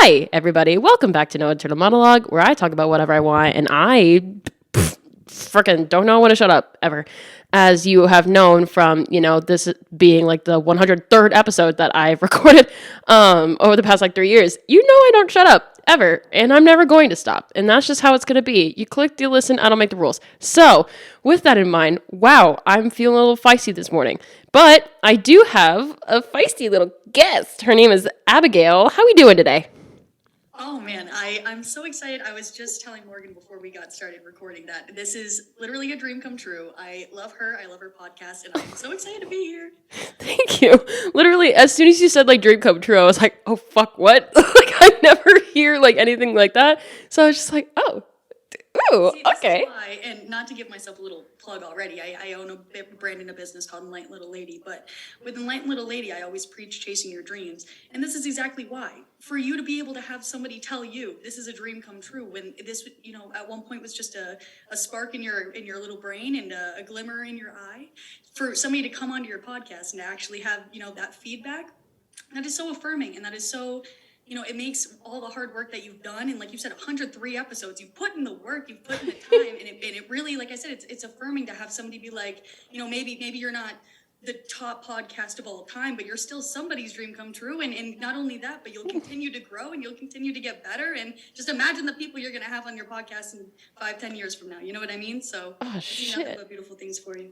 Hi, everybody. Welcome back to No Internal Monologue, where I talk about whatever I want, and I freaking don't know when to shut up, ever. As you have known from, this being like the 103rd episode that I've recorded over the past 3 years, I don't shut up, ever, and I'm never going to stop, and that's just how it's going to be. You click, you listen, I don't make the rules. So, with that in mind, wow, I'm feeling a little feisty this morning. But I do have a feisty little guest. Her name is Abigail. How are we doing today? Oh man, I'm so excited. I was just telling Morgan before we got started recording that this is literally a dream come true. I love her podcast, and I'm so excited to be here. Thank you. Literally, as soon as you said dream come true, I was like, oh fuck, what? I never hear anything like that. So I was just like, oh. Ooh, See, okay. Why, and not to give myself a little plug already, I own a brand in a business called Enlightened Little Lady, but with Enlightened Little Lady, I always preach chasing your dreams, and this is exactly why. For you to be able to have somebody tell you this is a dream come true, when this, at one point was just a spark in your little brain and a glimmer in your eye, for somebody to come onto your podcast and to actually have, that feedback, that is so affirming, and that is so... it makes all the hard work that you've done, and like you said, 103 episodes, you've put in the work, you've put in the time, and it really, like I said, it's affirming to have somebody be like, maybe you're not the top podcast of all time, but you're still somebody's dream come true, and not only that, but you'll continue to grow, and you'll continue to get better, and just imagine the people you're going to have on your podcast in 5-10 years from now, you know what I mean? So, nothing but beautiful things for you.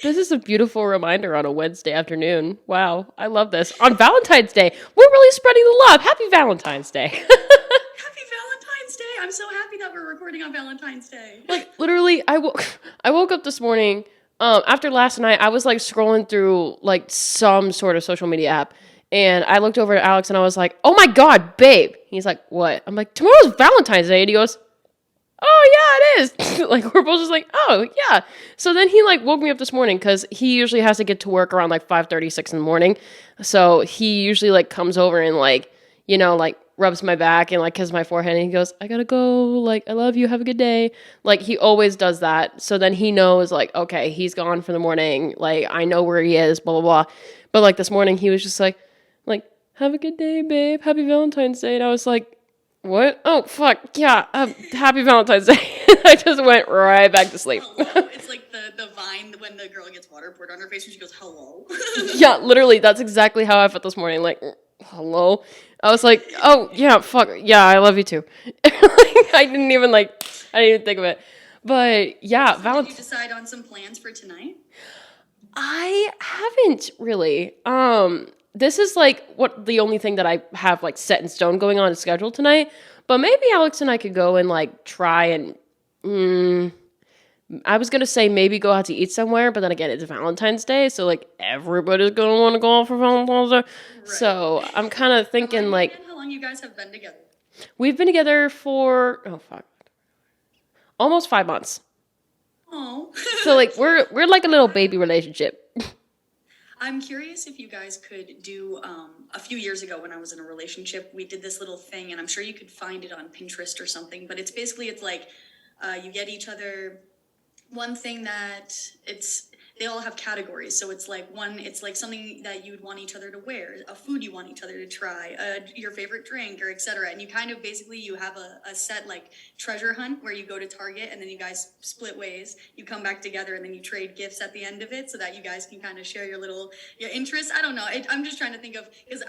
This is a beautiful reminder on a Wednesday afternoon. Wow, I love this. On Valentine's Day, we're really spreading the love. Happy Valentine's Day. Happy Valentine's Day. I'm so happy that we're recording on Valentine's Day. Literally, I woke up this morning. After last night, I was scrolling through some sort of social media app, and I looked over at Alex and I was like, "Oh my God, babe!" He's like, "What?" I'm like, "Tomorrow's Valentine's Day," and he goes, "Oh yeah, it is." We're both just "Oh yeah." So then he woke me up this morning because he usually has to get to work around 5:36 in the morning. So he usually comes over and rubs my back and kisses my forehead, and he goes, "I gotta go, I love you, have a good day." He always does that. So then he knows okay, he's gone for the morning, I know where he is, blah blah blah. But this morning he was just like, "Have a good day, babe, happy Valentine's Day." And I was like, "What? Oh fuck, yeah, happy Valentine's Day." I just went right back to sleep. It's like the Vine when the girl gets water poured on her face and she goes, "Hello." Yeah, literally, that's exactly how I felt this morning. Hello. I was like, "Oh yeah, fuck yeah, I love you too." I didn't even think of it. But yeah, so did you decide on some plans for tonight? I haven't really. This is what the only thing that I have set in stone going on is scheduled tonight. But maybe Alex and I could go and try and I was gonna say maybe go out to eat somewhere, but then again, it's Valentine's Day, so everybody's gonna want to go out for Valentine's Day. Right. So I'm kind of thinking how long you guys have been together? We've been together for almost 5 months. Oh. So we're a little baby relationship. I'm curious if you guys could do, a few years ago when I was in a relationship, we did this little thing, and I'm sure you could find it on Pinterest or something, but it's you get each other one thing that they all have categories. So it's something that you would want each other to wear, a food you want each other to try, your favorite drink, or etc. And you kind of you have a set treasure hunt where you go to Target and then you guys split ways. You come back together and then you trade gifts at the end of it so that you guys can kind of share your interests. I don't know. I'm just trying to think of, because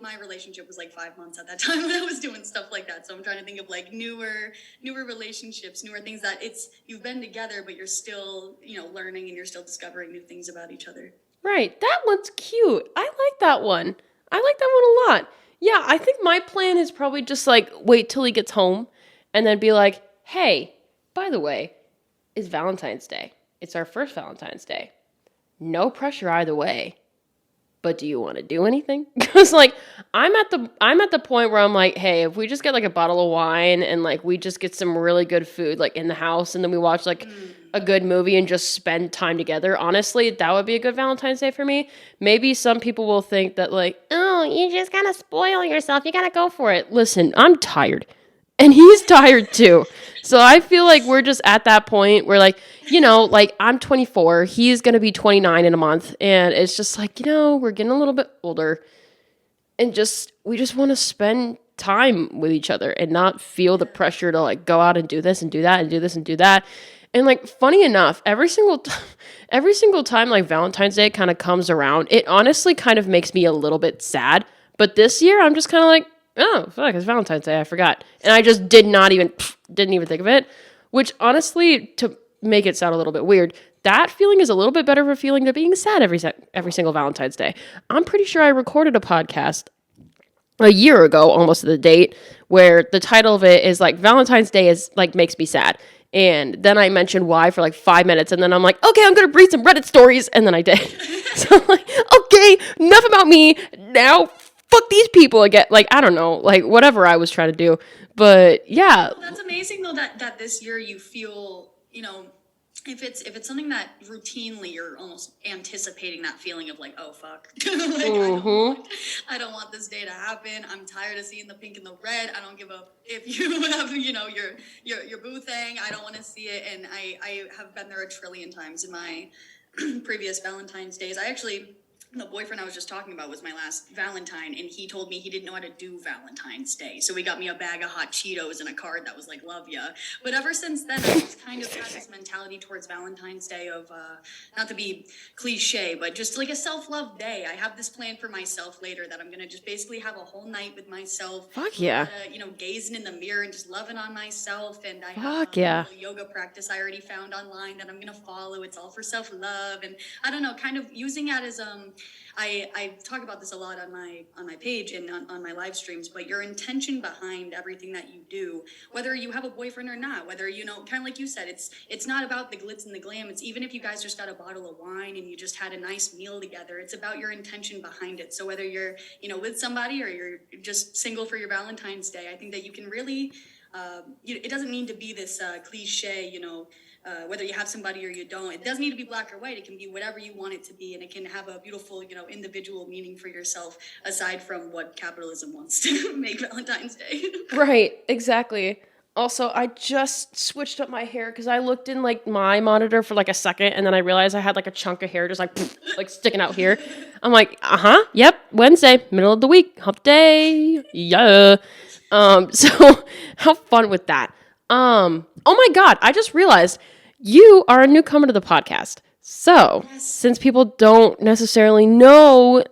my relationship was 5 months at that time when I was doing stuff like that. So I'm trying to think of newer relationships, newer things that you've been together, but you're still, learning and you're still discovering new things about each other. Right. That one's cute. I like that one. I like that one a lot. Yeah, I think my plan is probably just wait till he gets home and then be like, "Hey, by the way, it's Valentine's Day. It's our first Valentine's Day. No pressure either way. But do you want to do anything?" Because I'm at the point where I'm like, "Hey, if we just get a bottle of wine and we just get some really good food in the house and then we watch a good movie and just spend time together, honestly, that would be a good Valentine's Day for me." Maybe some people will think that "Oh, you just gotta spoil yourself. You gotta go for it." Listen, I'm tired. And he's tired too. So I feel we're just at that point where I'm 24, he's going to be 29 in a month. And it's just we're getting a little bit older. and we just want to spend time with each other and not feel the pressure to like go out and do this and do that and do this and do that. And like funny enough, every single time like Valentine's Day kind of comes around, it honestly kind of makes me a little bit sad. But this year I'm just kind of like, oh fuck, it's Valentine's Day, I forgot. And I just didn't even think of it, which honestly, to make it sound a little bit weird, that feeling is a little bit better of a feeling than being sad every single Valentine's Day. I'm pretty sure I recorded a podcast a year ago, almost to the date, where the title of it is like Valentine's Day is like makes me sad. And then I mentioned why for like 5 minutes, and then I'm like, okay, I'm gonna read some Reddit stories, and then I did. So I'm like, okay, enough about me. Now fuck these people again. Like, I don't know, like whatever I was trying to do. But yeah. Well, that's amazing though that this year you feel, if it's something that routinely you're almost anticipating that feeling of like, oh fuck, like I don't want this day to happen. I'm tired of seeing the pink and the red. I don't give a if you have your boo thing. I don't want to see it. And I have been there a trillion times in my previous Valentine's days. The boyfriend I was just talking about was my last Valentine, and he told me he didn't know how to do Valentine's Day. So he got me a bag of hot Cheetos and a card that was like, love ya. But ever since then, I've just kind of had this mentality towards Valentine's Day of, not to be cliche, but just like a self-love day. I have this plan for myself later that I'm going to just basically have a whole night with myself. Fuck yeah. Gazing in the mirror and just loving on myself. And I have a yoga practice I already found online that I'm going to follow. It's all for self-love. And I don't know, kind of using that as, I talk about this a lot on my page and on my live streams, but your intention behind everything that you do, whether you have a boyfriend or not, whether, kind of like you said, it's not about the glitz and the glam. It's even if you guys just got a bottle of wine and you just had a nice meal together, it's about your intention behind it. So whether you're, with somebody or you're just single for your Valentine's Day, I think that you can really, it doesn't need to be this cliche, whether you have somebody or you don't. It doesn't need to be black or white. It can be whatever you want it to be, and it can have a beautiful, individual meaning for yourself aside from what capitalism wants to make Valentine's Day. Right, exactly. Also, I just switched up my hair because I looked in like my monitor for like a second, and then I realized I had like a chunk of hair just like like sticking out here. I'm like, yep, Wednesday, middle of the week, hump day, yeah. So have fun with that. Oh my God, I just realized you are a newcomer to the podcast. So, since people don't necessarily know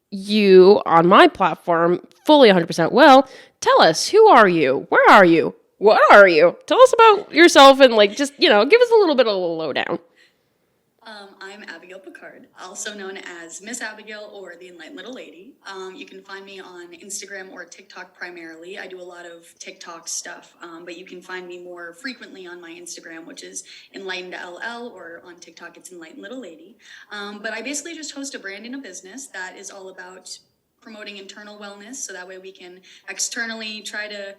you on my platform fully 100% well, tell us, who are you? Where are you? What are you? Tell us about yourself and like just, give us a little bit of a lowdown. I'm Abigail Picard, also known as Miss Abigail or the Enlightened Little Lady. You can find me on Instagram or TikTok primarily. I do a lot of TikTok stuff, but you can find me more frequently on my Instagram, which is Enlightened LL, or on TikTok it's Enlightened Little Lady. But I basically just host a brand and a business that is all about promoting internal wellness, so that way we can externally try to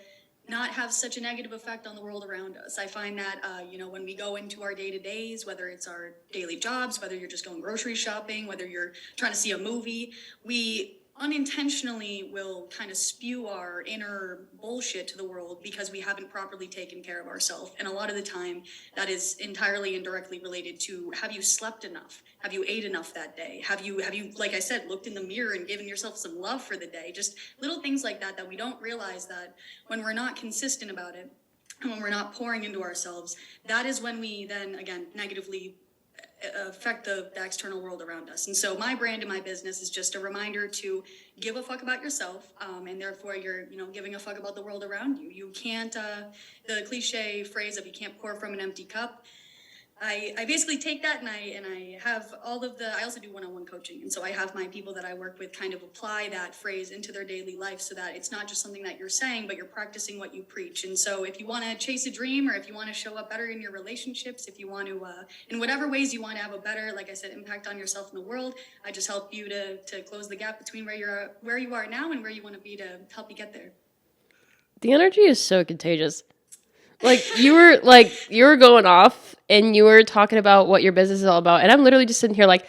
not have such a negative effect on the world around us. I find that, when we go into our day-to-days, whether it's our daily jobs, whether you're just going grocery shopping, whether you're trying to see a movie, we unintentionally will kind of spew our inner bullshit to the world because we haven't properly taken care of ourselves. And a lot of the time that is entirely indirectly related to, have you slept enough? Have you ate enough that day? Have you, like I said, looked in the mirror and given yourself some love for the day? Just little things like that we don't realize that when we're not consistent about it and when we're not pouring into ourselves, that is when we then, again, negatively affect the external world around us. And so my brand and my business is just a reminder to give a fuck about yourself, and therefore you're giving a fuck about the world around you. You can't the cliche phrase of you can't pour from an empty cup. I basically take that and I have all of I also do one-on-one coaching. And so I have my people that I work with kind of apply that phrase into their daily life so that it's not just something that you're saying, but you're practicing what you preach. And so if you want to chase a dream, or if you want to show up better in your relationships, if you want to, in whatever ways you want to have a better, like I said, impact on yourself in the world, I just help you to close the gap between where you are now and where you want to be to help you get there. The energy is so contagious. Like you were going off and you were talking about what your business is all about, and I'm literally just sitting here like,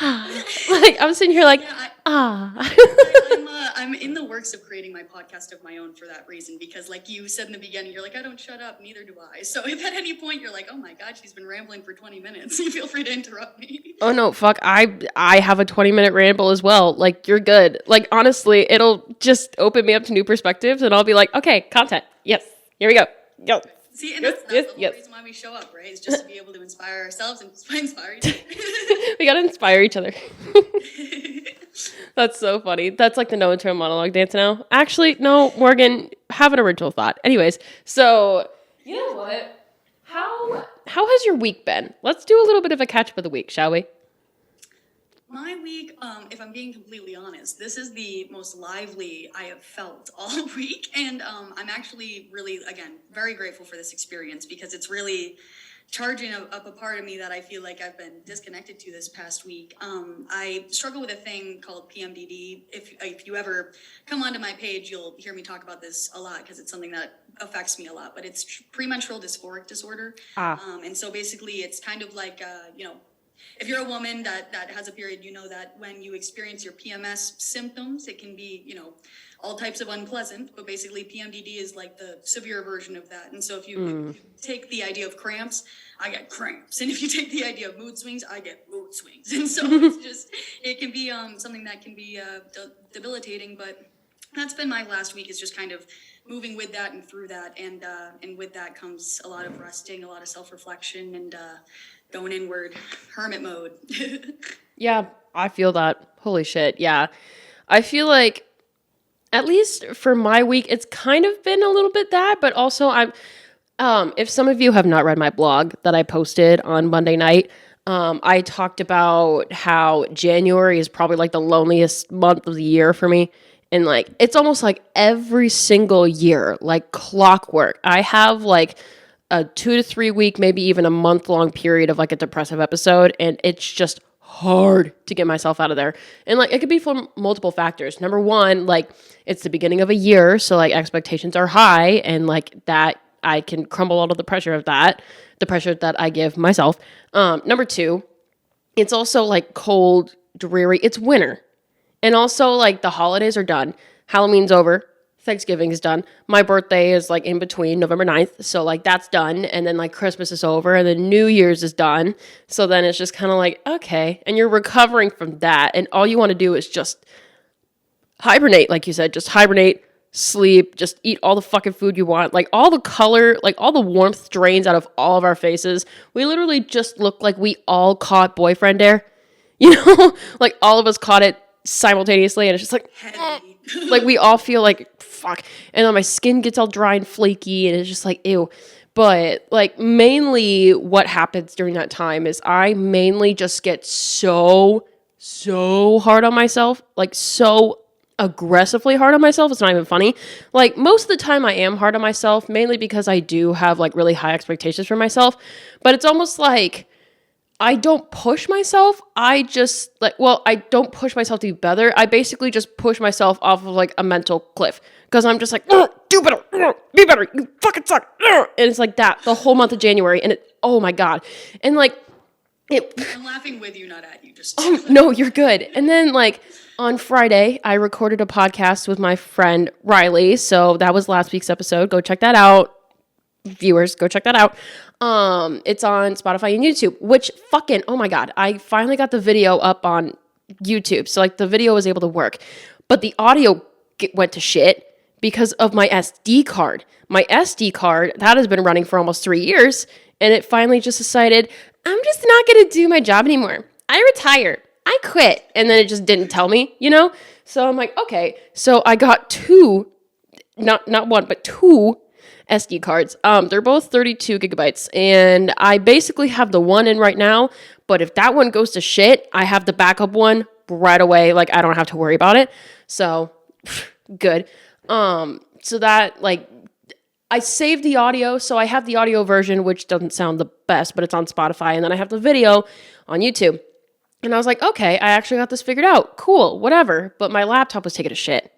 like I'm sitting here like, I'm in the works of creating my podcast of my own for that reason, because like you said in the beginning, you're like, I don't shut up, neither do I. So if at any point you're like, oh my God, she's been rambling for 20 minutes, feel free to interrupt me. Oh no, fuck. I have a 20-minute ramble as well. Like, you're good. Like, honestly, it'll just open me up to new perspectives and I'll be like, okay, content. Yes. Here we go. Go. See, and that's the whole reason why we show up, right? Is just to be able to inspire ourselves and inspire each other. We gotta inspire each other. That's so funny. That's like the no internal monologue dance now. Actually, no, Morgan, have an original thought. Anyways, so you know what? How has your week been? Let's do a little bit of a catch up of the week, shall we? My week, if I'm being completely honest, this is the most lively I have felt all week. And I'm actually really, again, very grateful for this experience, because it's really charging up a part of me that I feel like I've been disconnected to this past week. I struggle with a thing called PMDD. If you ever come onto my page, you'll hear me talk about this a lot, because it's something that affects me a lot. But it's premenstrual dysphoric disorder. And so basically it's kind of like, if you're a woman that has a period, you know that when you experience your PMS symptoms, it can be, all types of unpleasant, but basically PMDD is like the severe version of that. And so if you take the idea of cramps, I get cramps. And if you take the idea of mood swings, I get mood swings. And so it can be something that can be debilitating. But that's been my last week, is just kind of moving with that and through that. And with that comes a lot of resting, a lot of self-reflection, and going inward, hermit mode. Yeah, I feel that. Holy shit. Yeah. I feel like, at least for my week, it's kind of been a little bit that, but also if some of you have not read my blog that I posted on Monday night, I talked about how January is probably like the loneliest month of the year for me. And like, it's almost like every single year, like clockwork, I have like a 2 to 3 week, maybe even a month long period of like a depressive episode. And it's just hard to get myself out of there. And like, it could be from multiple factors. Number one, like, it's the beginning of a year, so like expectations are high, and like that I can crumble out of the pressure of that, the pressure that I give myself. Number two, it's also like cold, dreary. It's winter. And also like the holidays are done. Halloween's over. Thanksgiving is done. My birthday is like in between November 9th. So like that's done. And then like Christmas is over, and then New Year's is done. So then it's just kind of like, okay. And you're recovering from that. And all you want to do is just hibernate. Like you said, just hibernate, sleep, just eat all the fucking food you want. Like all the color, like all the warmth drains out of all of our faces. We literally just look like we all caught boyfriend air. Like all of us caught it simultaneously. And it's just like, like we all feel like fuck, and then my skin gets all dry and flaky, and it's just like ew. But like mainly what happens during that time is I mainly just get so hard on myself, like so aggressively hard on myself. It's not even funny. Like most of the time I am hard on myself, mainly because I do have like really high expectations for myself, but it's almost like I don't push myself. I just I don't push myself to be better. I basically just push myself off of like a mental cliff, because I'm just like, do better, be better, you fucking suck. And it's like that the whole month of January. And oh my God. And like, I'm laughing with you, not at you. Just no, you're good. And then like on Friday, I recorded a podcast with my friend Riley. So that was last week's episode. Go check that out. Viewers, go check that out. It's on Spotify and YouTube, which fucking, oh my God, I finally got the video up on YouTube. So like the video was able to work, but the audio went to shit because of my SD card. My SD card, that has been running for almost 3 years, and it finally just decided, I'm just not going to do my job anymore. I retire. I quit. And then it just didn't tell me, So I'm like, okay. So I got two, not one, but two SD cards. They're both 32 gigabytes, and I basically have the one in right now, but if that one goes to shit, I have the backup one right away. Like I don't have to worry about it. So good. So that like I saved the audio, so I have the audio version, which doesn't sound the best, but it's on Spotify, and then I have the video on YouTube. And I was like, okay, I actually got this figured out. Cool, whatever. But my laptop was taking a shit.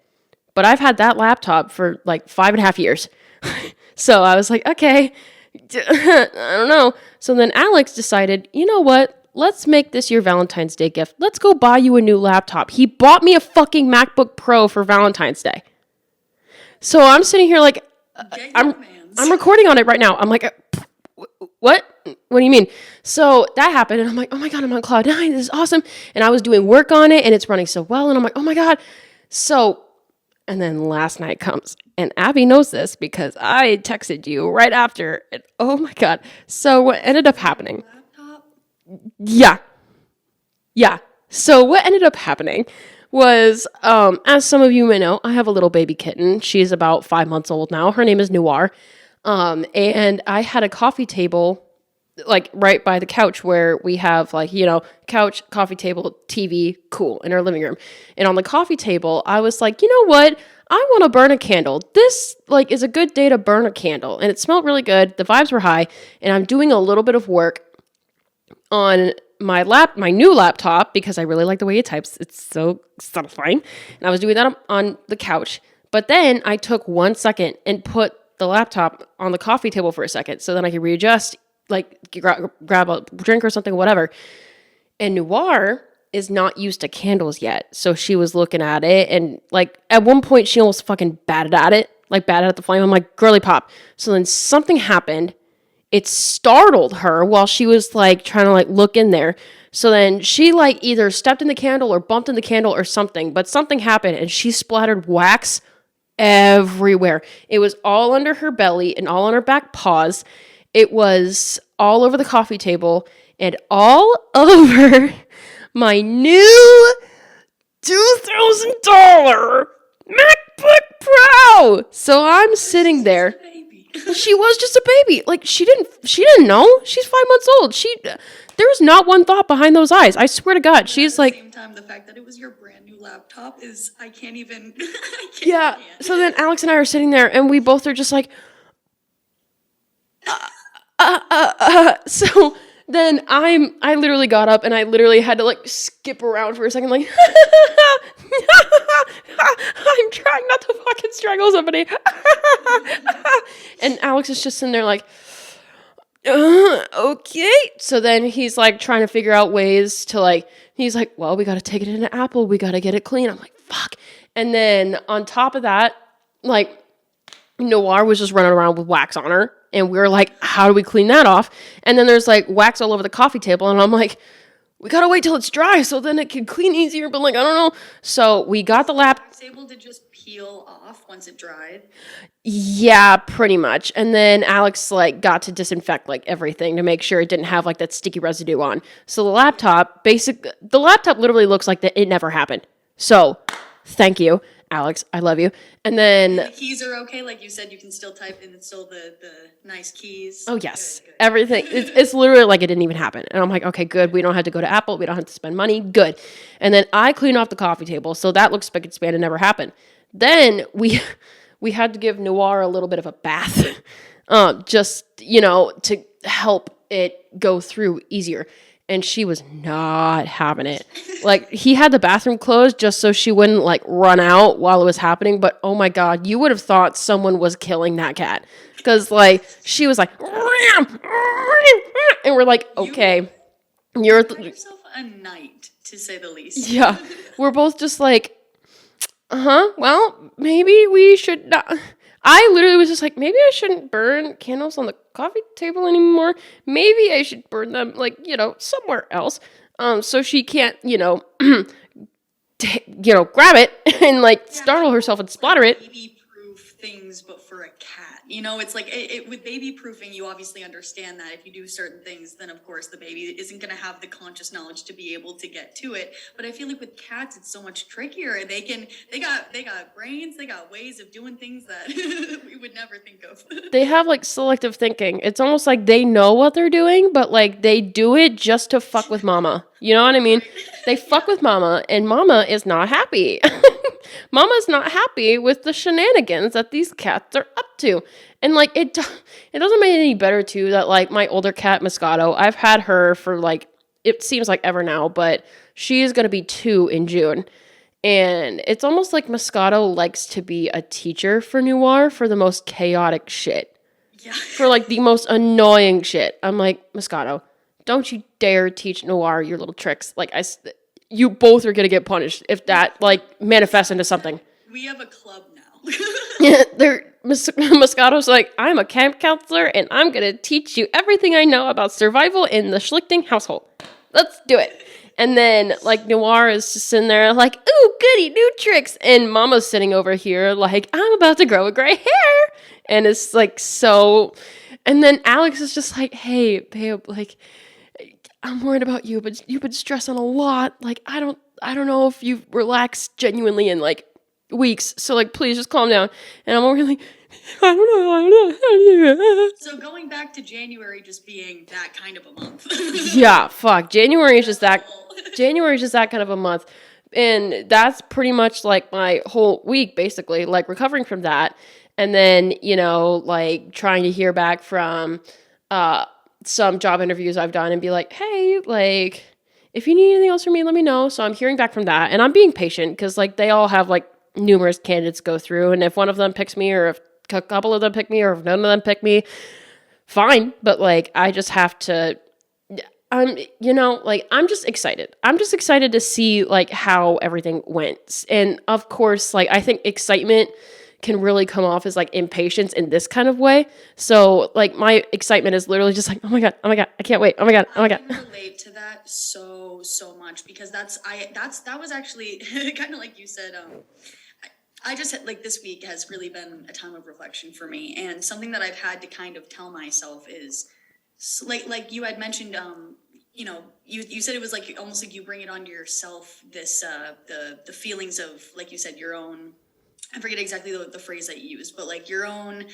But I've had that laptop for like 5.5 years. So I was like, okay, I don't know. So then Alex decided, you know what? let's make this your Valentine's Day gift. Let's go buy you a new laptop. He bought me a fucking MacBook Pro for Valentine's Day. So I'm sitting here like, I'm recording on it right now. I'm like, what? What do you mean? So that happened, and I'm like, oh my God, I'm on cloud 9. This is awesome. And I was doing work on it, and it's running so well. And I'm like, oh my God. So, and then last night comes, and Abby knows this because I texted you right after. And oh my God. So what ended up happening? Yeah. So what ended up happening was, as some of you may know, I have a little baby kitten. She's about 5 months old now. Her name is Noir. And I had a coffee table, like right by the couch where we have like, couch, coffee table, TV, cool, in our living room. And on the coffee table, I was like, you know what? I want to burn a candle. This like is a good day to burn a candle. And it smelled really good. The vibes were high. And I'm doing a little bit of work on my new laptop because I really like the way it types. It's so satisfying. And I was doing that on the couch. But then I took 1 second and put the laptop on the coffee table for a second so then I could readjust, like grab a drink or something, whatever. And Noir is not used to candles yet. So she was looking at it and like at one point she almost fucking batted at it, like batted at the flame. I'm like, girly pop. So then something happened. It startled her while she was like trying to like look in there. So then she like either stepped in the candle or bumped in the candle or something, but something happened and she splattered wax everywhere. It was all under her belly and all on her back paws. It was all over the coffee table and all over my new $2,000 MacBook Pro. So I'm sitting there. She was just a baby. Like she didn't know. She's 5 months old. There was not one thought behind those eyes. I swear to God. She's like. At the same time, the fact that it was your brand new laptop is, I can't even. Yeah. So then Alex and I are sitting there, and we both are just like. So then I literally got up and I literally had to like skip around for a second, like. I'm trying not to fucking strangle somebody. And Alex is just sitting there like, okay. So then he's like trying to figure out ways to like, he's like, well, we got to take it into Apple. We got to get it clean. I'm like, fuck. And then on top of that, like Noir was just running around with wax on her. And we were like, how do we clean that off? And then there's like wax all over the coffee table. And I'm like, we gotta wait till it's dry so then it can clean easier, but like, I don't know. So we got the Was able to just peel off once it dried? Yeah, pretty much. And then Alex like got to disinfect like everything to make sure it didn't have like that sticky residue on. So the laptop literally looks like that it never happened. So thank you, Alex. I love you. And then the keys are okay. Like you said, you can still type and it's still the nice keys. Oh yes. Good. Everything. It's literally like it didn't even happen. And I'm like, okay, good. We don't have to go to Apple. We don't have to spend money. Good. And then I cleaned off the coffee table. So that looks spick and span. It never happened. Then we had to give Noir a little bit of a bath. Just, to help it go through easier. And she was not having it. Like, he had the bathroom closed just so she wouldn't, like, run out while it was happening. But, oh, my God, you would have thought someone was killing that cat. Because, like, she was like, and we're like, okay. You're yourself a knight, to say the least. Yeah. We're both just like, well, maybe we should not. I literally was just like, maybe I shouldn't burn candles on the coffee table anymore. Maybe I should burn them, like, somewhere else. So she can't, grab it and, like, startle herself and splatter it. Baby-proof things, but for a cat. It's like, with baby-proofing, you obviously understand that if you do certain things, then, of course, the baby isn't going to have the conscious knowledge to be able to get to it. But I feel like with cats, it's so much trickier. They got brains, they got ways of doing things that we would never think of. They have, like, selective thinking. It's almost like they know what they're doing, but, like, they do it just to fuck with mama. You know what I mean? They fuck with mama, and mama is not happy. Mama's not happy with the shenanigans that these cats are up to. And, like, it doesn't make it any better, too, that, like, my older cat, Moscato, I've had her for, like, it seems like ever now, but she is going to be 2 in June. And it's almost like Moscato likes to be a teacher for Noir for the most chaotic shit. Yeah. For, like, the most annoying shit. I'm like, Moscato, don't you dare teach Noir your little tricks. Like, you both are going to get punished if that, like, manifests into something. We have a club now. Moscato's like, I'm a camp counselor, and I'm going to teach you everything I know about survival in the Schlichting household. Let's do it. And then, like, Noir is just sitting there like, ooh, goody, new tricks. And Mama's sitting over here like, I'm about to grow a gray hair. And it's, like, so... And then Alex is just like, hey, babe, like, I'm worried about you, but you've been stressing a lot. Like, I don't know if you've relaxed genuinely in, like, weeks. So, like, please just calm down. And I'm over here like, I don't know. So going back to January just being that kind of a month. Yeah, fuck. January is just that kind of a month. And that's pretty much like my whole week, basically, like recovering from that. And then, you know, like trying to hear back from some job interviews I've done and be like, hey, like, if you need anything else from me, let me know. So I'm hearing back from that. And I'm being patient because, like, they all have, like, numerous candidates go through. And if one of them picks me, or if a couple of them pick me, or if none of them pick me, fine. But, like, I just have to... I'm just excited. I'm just excited to see, like, how everything went. And, of course, like, I think excitement can really come off as, like, impatience in this kind of way. So, like, my excitement is literally just like, oh my god, I can't wait, oh my god. I can relate to that so much, because that was actually kind of like you said. I just like, this week has really been a time of reflection for me, and something that I've had to kind of tell myself is, like you had mentioned, you know, you said it was like almost like you bring it onto yourself, this the feelings of, like you said, your own, I forget exactly the phrase that you used, but like your own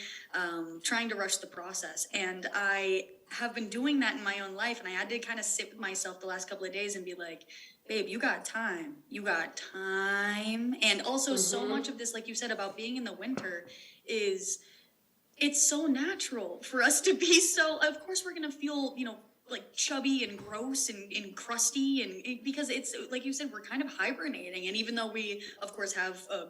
trying to rush the process. And I have been doing that in my own life, and I had to kind of sit with myself the last couple of days and be like, babe, you got time. And also so much of this, like you said, about being in the winter is, it's so natural for us to be so, of course we're going to feel, you know, like chubby and gross and crusty, and because it's, like you said, we're kind of hibernating. And even though we, of course, have a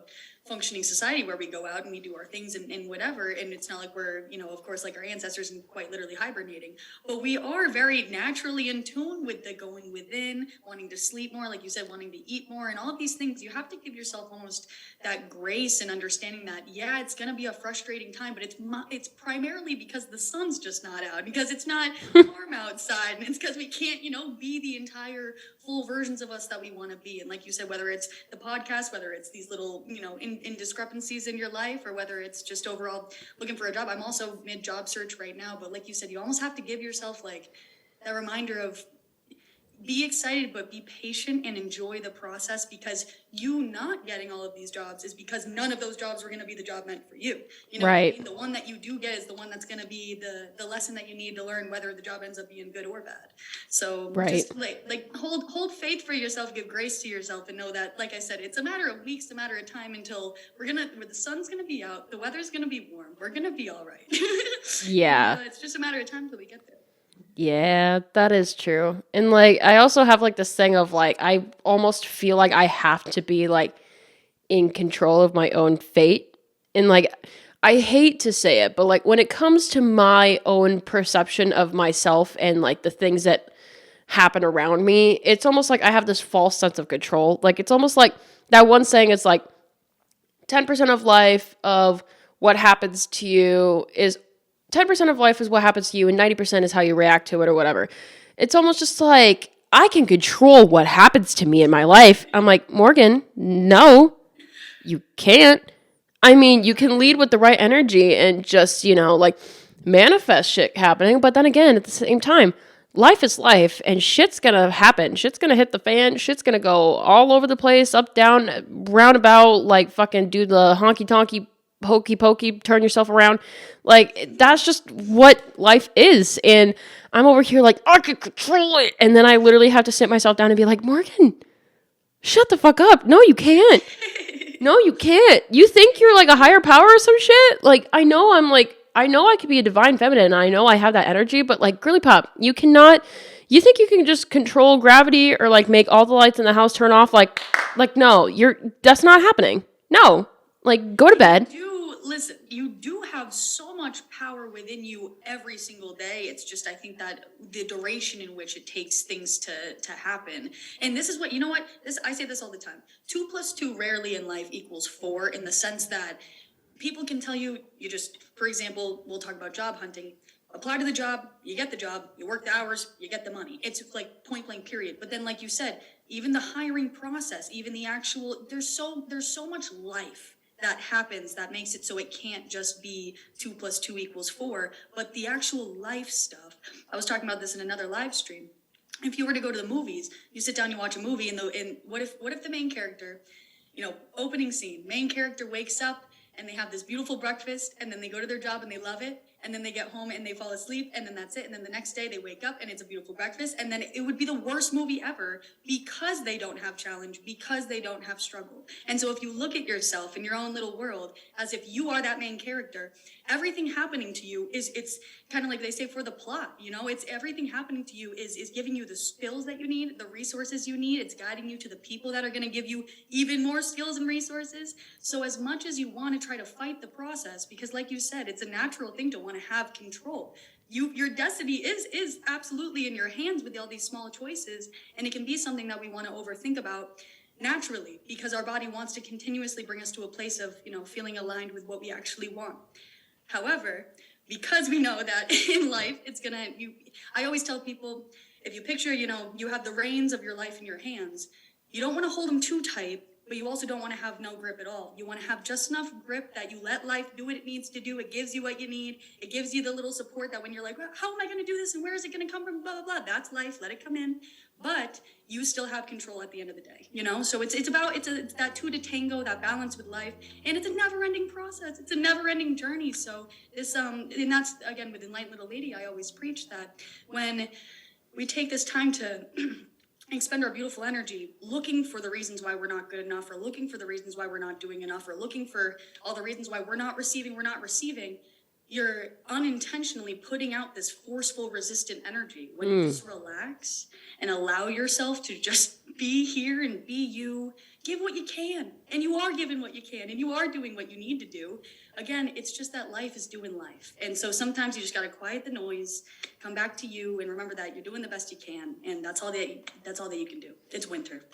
functioning society where we go out and we do our things and whatever, and it's not like we're, you know, of course, like our ancestors and quite literally hibernating, but we are very naturally in tune with the going within, wanting to sleep more, like you said, wanting to eat more, and all of these things. You have to give yourself almost that grace and understanding that, yeah, it's going to be a frustrating time, but it's primarily because the sun's just not out, because it's not warm outside, and it's because we can't, you know, be the entire full versions of us that we want to be. And like you said, whether it's the podcast, whether it's these little, you know, in discrepancies in your life, or whether it's just overall looking for a job. I'm also mid-job search right now, but like you said, you almost have to give yourself like that reminder of, be excited, but be patient and enjoy the process, because you not getting all of these jobs is because none of those jobs were going to be the job meant for you. You know, right. What I mean? The one that you do get is the one that's going to be the lesson that you need to learn, whether the job ends up being good or bad. So just like hold faith for yourself, give grace to yourself, and know that, like I said, it's a matter of weeks, a matter of time until where the sun's going to be out, the weather's going to be warm, we're going to be all right. Yeah. It's just a matter of time till we get there. Yeah, that is true. And, like, I also have, like, this thing of, like, I almost feel like I have to be, like, in control of my own fate. And, like, I hate to say it, but, like, when it comes to my own perception of myself and, like, the things that happen around me, it's almost like I have this false sense of control. Like, it's almost like that one saying, it's like 10% of life of what happens to you is 10% of life is what happens to you, and 90% is how you react to it or whatever. It's almost just like, I can control what happens to me in my life. I'm like, Morgan, no, you can't. I mean, you can lead with the right energy and just, you know, like, manifest shit happening. But then again, at the same time, life is life, and shit's gonna happen. Shit's gonna hit the fan. Shit's gonna go all over the place, up, down, roundabout, like fucking do the honky-tonky hokey pokey, turn yourself around. Like, that's just what life is. And I'm over here like, I can control it. And then I literally have to sit myself down and be like, Morgan, shut the fuck up. No, you can't. No, you can't. You think you're like a higher power or some shit? Like, I know I could be a divine feminine, and I know I have that energy, but like, girly pop, you cannot. You think you can just control gravity or like make all the lights in the house turn off? Like no, that's not happening. No. Like, go to bed. listen, you do have so much power within you every single day. It's just, I think that the duration in which it takes things to happen. And this is what, you know what, I say this all the time. 2 + 2 rarely in life equals 4, in the sense that people can tell you, for example, we'll talk about job hunting. Apply to the job, you get the job, you work the hours, you get the money. It's like point blank period. But then, like you said, even the hiring process, even the actual, there's so much life that happens that makes it so it can't just be 2 + 2 = 4, but the actual life stuff. I was talking about this in another live stream. If you were to go to the movies, you sit down, you watch a movie, and what if the main character, opening scene, main character wakes up and they have this beautiful breakfast, and then they go to their job and they love it, and then they get home and they fall asleep, and then that's it. And then the next day they wake up and it's a beautiful breakfast, and then it would be the worst movie ever because they don't have challenge, because they don't have struggle. And so if you look at yourself in your own little world as if you are that main character, everything happening to you it's kind of like they say for the plot, it's everything happening to you is giving you the skills that you need, the resources you need. It's guiding you to the people that are going to give you even more skills and resources. So as much as you want to try to fight the process, because like you said, it's a natural thing to want to have control. Your destiny is absolutely in your hands with all these small choices, and it can be something that we want to overthink about naturally, because our body wants to continuously bring us to a place of feeling aligned with what we actually want. However, because we know that in life I always tell people, if you picture you have the reins of your life in your hands, you don't want to hold them too tight, but you also don't want to have no grip at all. You want to have just enough grip that you let life do what it needs to do. It gives you what you need. It gives you the little support that when you're like, well, how am I going to do this, and where is it going to come from, blah, blah, blah. That's life. Let it come in. But you still have control at the end of the day, So it's that two to tango, that balance with life, and it's a never-ending process. It's a never-ending journey. So this, and that's again with Enlightened Little Lady. I always preach that when we take this time to expend our beautiful energy looking for the reasons why we're not good enough, or looking for the reasons why we're not doing enough, or looking for all the reasons why we're not receiving, you're unintentionally putting out this forceful, resistant energy. When you just relax and allow yourself to just be here and be you, give what you can, and you are giving what you can, and you are doing what you need to do. Again, it's just that life is doing life. And so sometimes you just got to quiet the noise, come back to you, and remember that you're doing the best you can. And that's all that you can do. It's winter.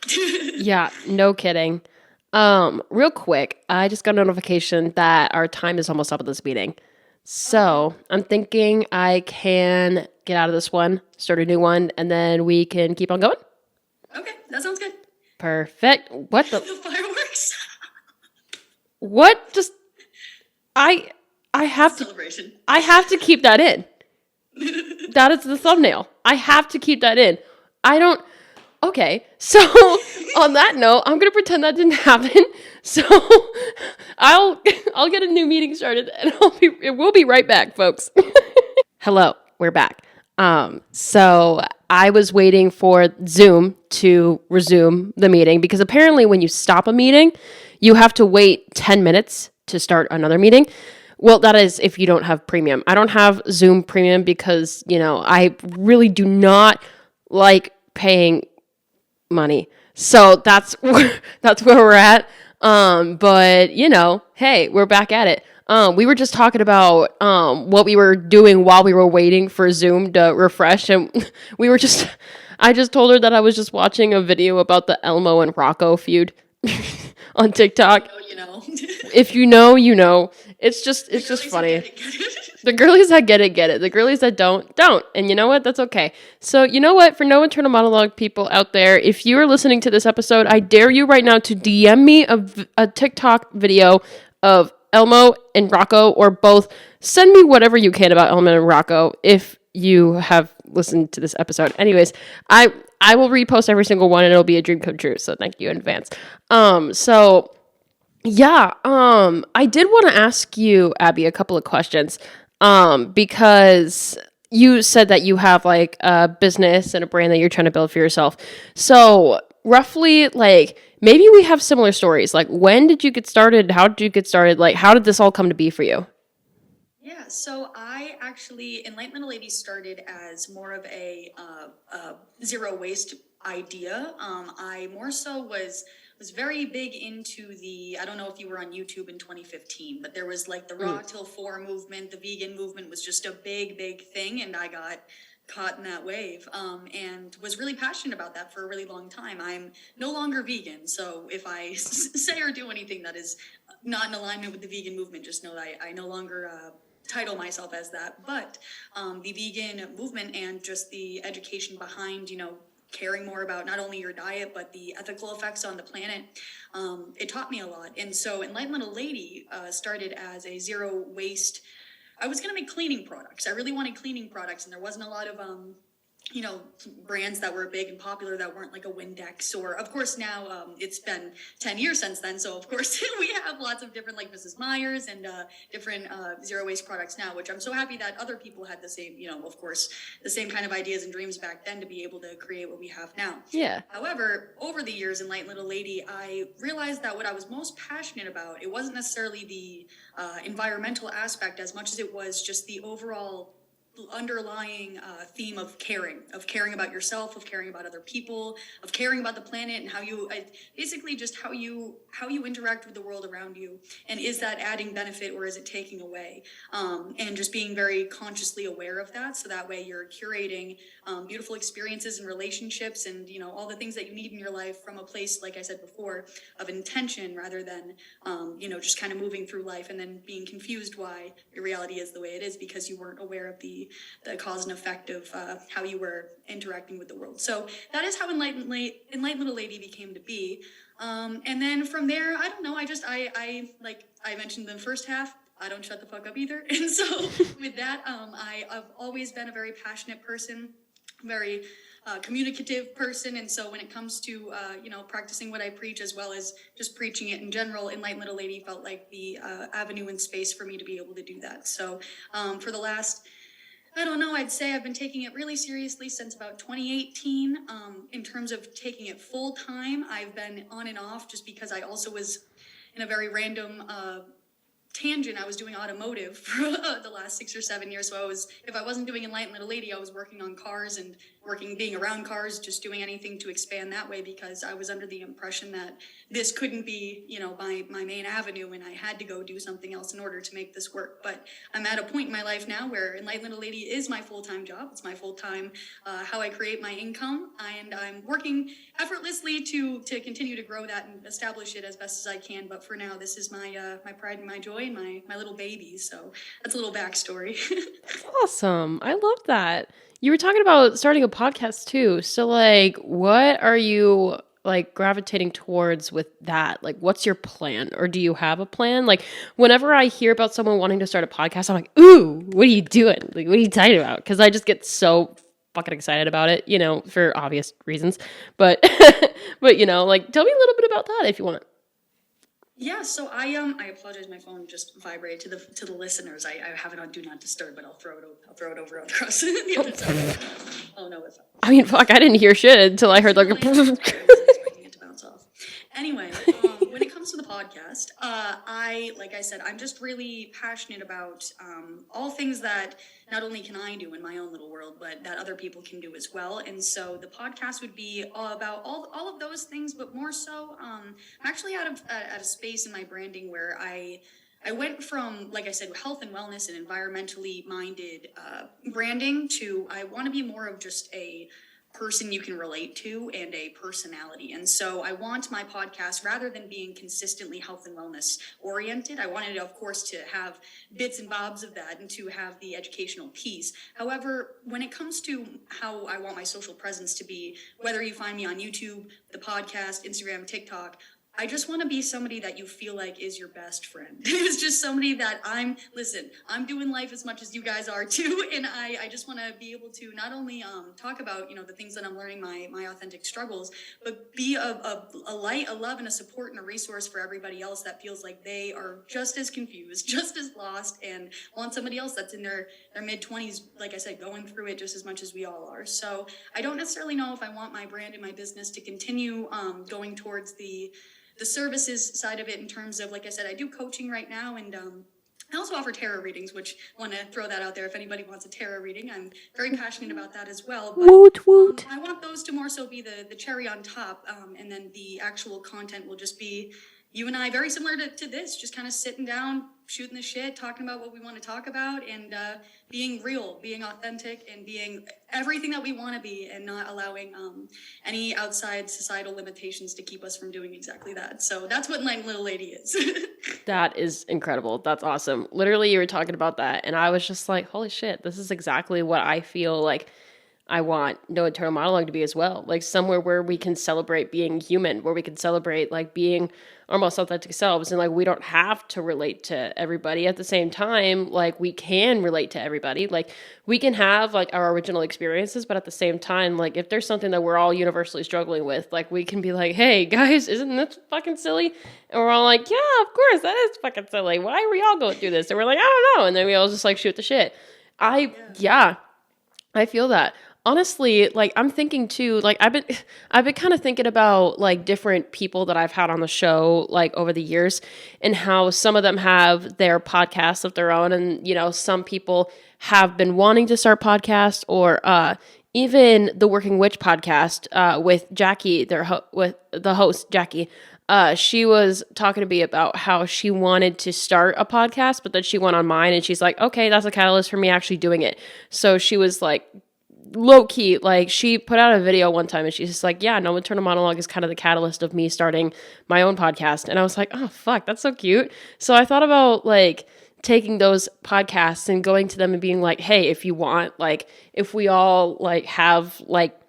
Yeah, no kidding. Real quick, I just got a notification that our time is almost up at this meeting. So I'm thinking I can get out of this one, start a new one, and then we can keep on going. Okay, that sounds good. Perfect. What the? The fireworks. What? Just I have to. Celebration. I have to keep that in. That is the thumbnail. I have to keep that in. I don't. Okay, so on that note, I'm gonna pretend that didn't happen. So I'll get a new meeting started, and we'll be right back, folks. Hello, we're back. So I was waiting for Zoom to resume the meeting, because apparently when you stop a meeting, you have to wait 10 minutes to start another meeting. Well, that is if you don't have premium. I don't have Zoom premium because, I really do not like paying money. So that's where we're at. But hey, we're back at it. We were just talking about what we were doing while we were waiting for Zoom to refresh, and I just told her that I was just watching a video about the Elmo and Rocco feud on TikTok. If you know, you know. It's just funny. The girlies that get it. The girlies that don't. And you know what? That's okay. So you know what? For no internal monologue people out there, if you are listening to this episode, I dare you right now to DM me a TikTok video of Elmo and Rocco, or both. Send me whatever you can about Elmo and Rocco if you have listened to this episode. Anyways, I will repost every single one, and it'll be a dream come true. So thank you in advance. Yeah, I did want to ask you, Abby, a couple of questions, because you said that you have like a business and a brand that you're trying to build for yourself. So roughly, like, maybe we have similar stories. Like, when did you get started? How did you get started? Like, how did this all come to be for you? Yeah, so I actually, Enlightened Little Lady started as more of a zero waste idea. I more so was was very big into I don't know if you were on YouTube in 2015, but there was like the Raw Till 4 movement, the vegan movement was just a big thing, and I got caught in that wave, and was really passionate about that for a really long time. I'm no longer vegan, so if I say or do anything that is not in alignment with the vegan movement, just know that I no longer title myself as that. But the vegan movement and just the education behind, caring more about not only your diet, but the ethical effects on the planet, it taught me a lot. And so Enlightened Little Lady started as a zero waste. I was going to make cleaning products. I really wanted cleaning products, and there wasn't a lot of brands that were big and popular that weren't like a Windex, or of course now it's been 10 years since then, so of course we have lots of different like Mrs. Myers and different zero waste products now, which I'm so happy that other people had the same, of course, the same kind of ideas and dreams back then to be able to create what we have now. Yeah. However, over the years in Enlightened Little Lady, I realized that what I was most passionate about, it wasn't necessarily the environmental aspect as much as it was just the overall underlying theme of caring about yourself, of caring about other people, of caring about the planet, and how you basically just how you interact with the world around you, and is that adding benefit or is it taking away, and just being very consciously aware of that, so that way you're curating beautiful experiences and relationships and all the things that you need in your life from a place, like I said before, of intention, rather than just kind of moving through life and then being confused why your reality is the way it is because you weren't aware of the cause and effect of how you were interacting with the world. So that is how Enlightened Little Lady became to be. And then from there, I don't know, I like I mentioned in the first half, I don't shut the fuck up either. And so with that, I've always been a very passionate person, very communicative person, and so when it comes to practicing what I preach as well as just preaching it in general, Enlightened Little Lady felt like the avenue and space for me to be able to do that. So for the last, I don't know, I'd say I've been taking it really seriously since about 2018. In terms of taking it full time, I've been on and off just because I also was in a very random tangent. I was doing automotive for the last 6 or 7 years. So if I wasn't doing Enlightened Little Lady, I was working on cars and being around cars, just doing anything to expand that way, because I was under the impression that this couldn't be, my main avenue, and I had to go do something else in order to make this work. But I'm at a point in my life now where Enlightened Little Lady is my full-time job. It's my full-time, how I create my income, and I'm working effortlessly to continue to grow that and establish it as best as I can. But for now, this is my pride and my joy and my little baby. So that's a little backstory. That's awesome. I love that. You were talking about starting a podcast too. So like, what are you like gravitating towards with that? Like, what's your plan, or do you have a plan? Like, whenever I hear about someone wanting to start a podcast, I'm like, ooh, what are you doing? Like, what are you talking about? Because I just get so fucking excited about it, for obvious reasons. But, but like, tell me a little bit about that if you want. Yeah, so I apologize. My phone just vibrated to the listeners. I have it on Do Not Disturb, but I'll throw it over across the other side. Oh no, it's. I mean, fuck! I didn't hear shit until I heard like. Expecting it to bounce off. Anyway, when it comes to the podcast, like I said, I'm just really passionate about all things that not only can I do in my own little world, but that other people can do as well. And so the podcast would be all about all of those things, but more so, I'm actually at a space in my branding where I went from, like I said, health and wellness and environmentally minded branding to I want to be more of just a person you can relate to and a personality. And so I want my podcast, rather than being consistently health and wellness oriented, I wanted, of course, to have bits and bobs of that and to have the educational piece. However, when it comes to how I want my social presence to be, whether you find me on YouTube, the podcast, Instagram, TikTok, I just want to be somebody that you feel like is your best friend. It's just somebody that I'm doing life as much as you guys are too. And I just want to be able to not only talk about, the things that I'm learning, my authentic struggles, but be a light, a love, and a support and a resource for everybody else that feels like they are just as confused, just as lost, and want somebody else that's in their mid-20s, like I said, going through it just as much as we all are. So I don't necessarily know if I want my brand and my business to continue going towards the services side of it, in terms of, like I said, I do coaching right now, and I also offer tarot readings, which I want to throw that out there if anybody wants a tarot reading. I'm very passionate about that as well. But Woot woot. I want those to more so be the cherry on top, and then the actual content will just be you and I, very similar to this, just kind of sitting down, shooting the shit, talking about what we want to talk about, and being real, being authentic, and being everything that we want to be, and not allowing any outside societal limitations to keep us from doing exactly that. So that's what Enlightened Little Lady is. That is incredible. That's awesome. Literally, you were talking about that, and I was just like, holy shit, this is exactly what I feel like I want No Internal Monologue to be as well. Like somewhere where we can celebrate being human, where we can celebrate like being our most authentic selves. And like we don't have to relate to everybody at the same time. Like we can relate to everybody. Like we can have like our original experiences, but at the same time, like if there's something that we're all universally struggling with, like we can be like, hey guys, isn't this fucking silly? And we're all like, yeah, of course, that is fucking silly. Why are we all going through this? And we're like, I don't know. And then we all just like shoot the shit. I feel that. Honestly, like I'm thinking too, like I've been kind of thinking about like different people that I've had on the show like over the years and how some of them have their podcasts of their own, and you know, some people have been wanting to start podcasts, or even the Working Witch podcast with Jackie, with the host Jackie. She was talking to me about how she wanted to start a podcast, but then she went on mine and she's like, okay, that's a catalyst for me actually doing it. So she was like, low key, like she put out a video one time and she's just like, yeah, No Internal Monologue is kind of the catalyst of me starting my own podcast. And I was like, oh fuck, that's so cute. So I thought about like taking those podcasts and going to them and being like, hey, if you want, like if we all like have like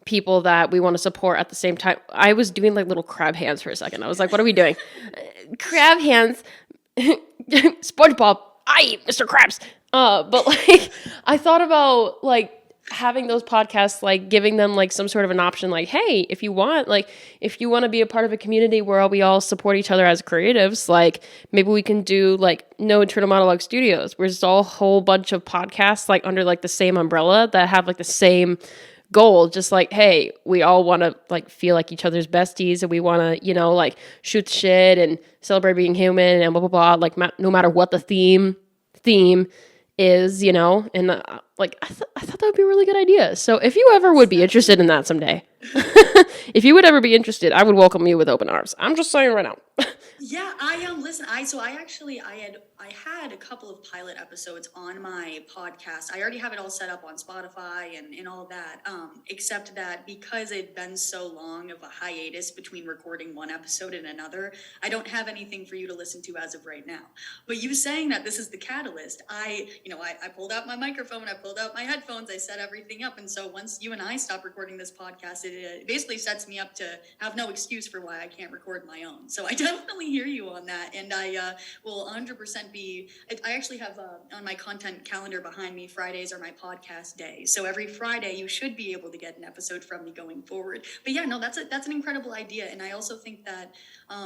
people that we want to support at the same time. I was doing like little crab hands for a second. I was like, what are we doing? Crab hands. SpongeBob. I eat Mr. Krabs. But like I thought about like having those podcasts, like giving them like some sort of an option, like, hey, if you want to be a part of a community where we all support each other as creatives, like maybe we can do like No Internal Monologue Studios, where it's all a whole bunch of podcasts like under like the same umbrella that have like the same goal, just like, hey, we all want to like feel like each other's besties, and we want to, you know, like shoot the shit and celebrate being human and blah blah blah, like no matter what the theme is, you know. And like I thought that would be a really good idea. So if you ever would be interested in that someday, if you would ever be interested, I would welcome you with open arms. I'm just saying right now. Yeah, I am. Listen, I had a couple of pilot episodes on my podcast. I already have it all set up on Spotify and all that. Except that because it'd been so long of a hiatus between recording one episode and another, I don't have anything for you to listen to as of right now. But you saying that this is the catalyst, I pulled out my microphone, I pulled out my headphones, I set everything up, and so once you and I stop recording this podcast, it basically sets me up to have no excuse for why I can't record my own. So I definitely hear you on that, and I will 100% be. I actually have on my content calendar behind me, Fridays are my podcast day. So every Friday you should be able to get an episode from me going forward. But yeah, no, that's an incredible idea, and I also think that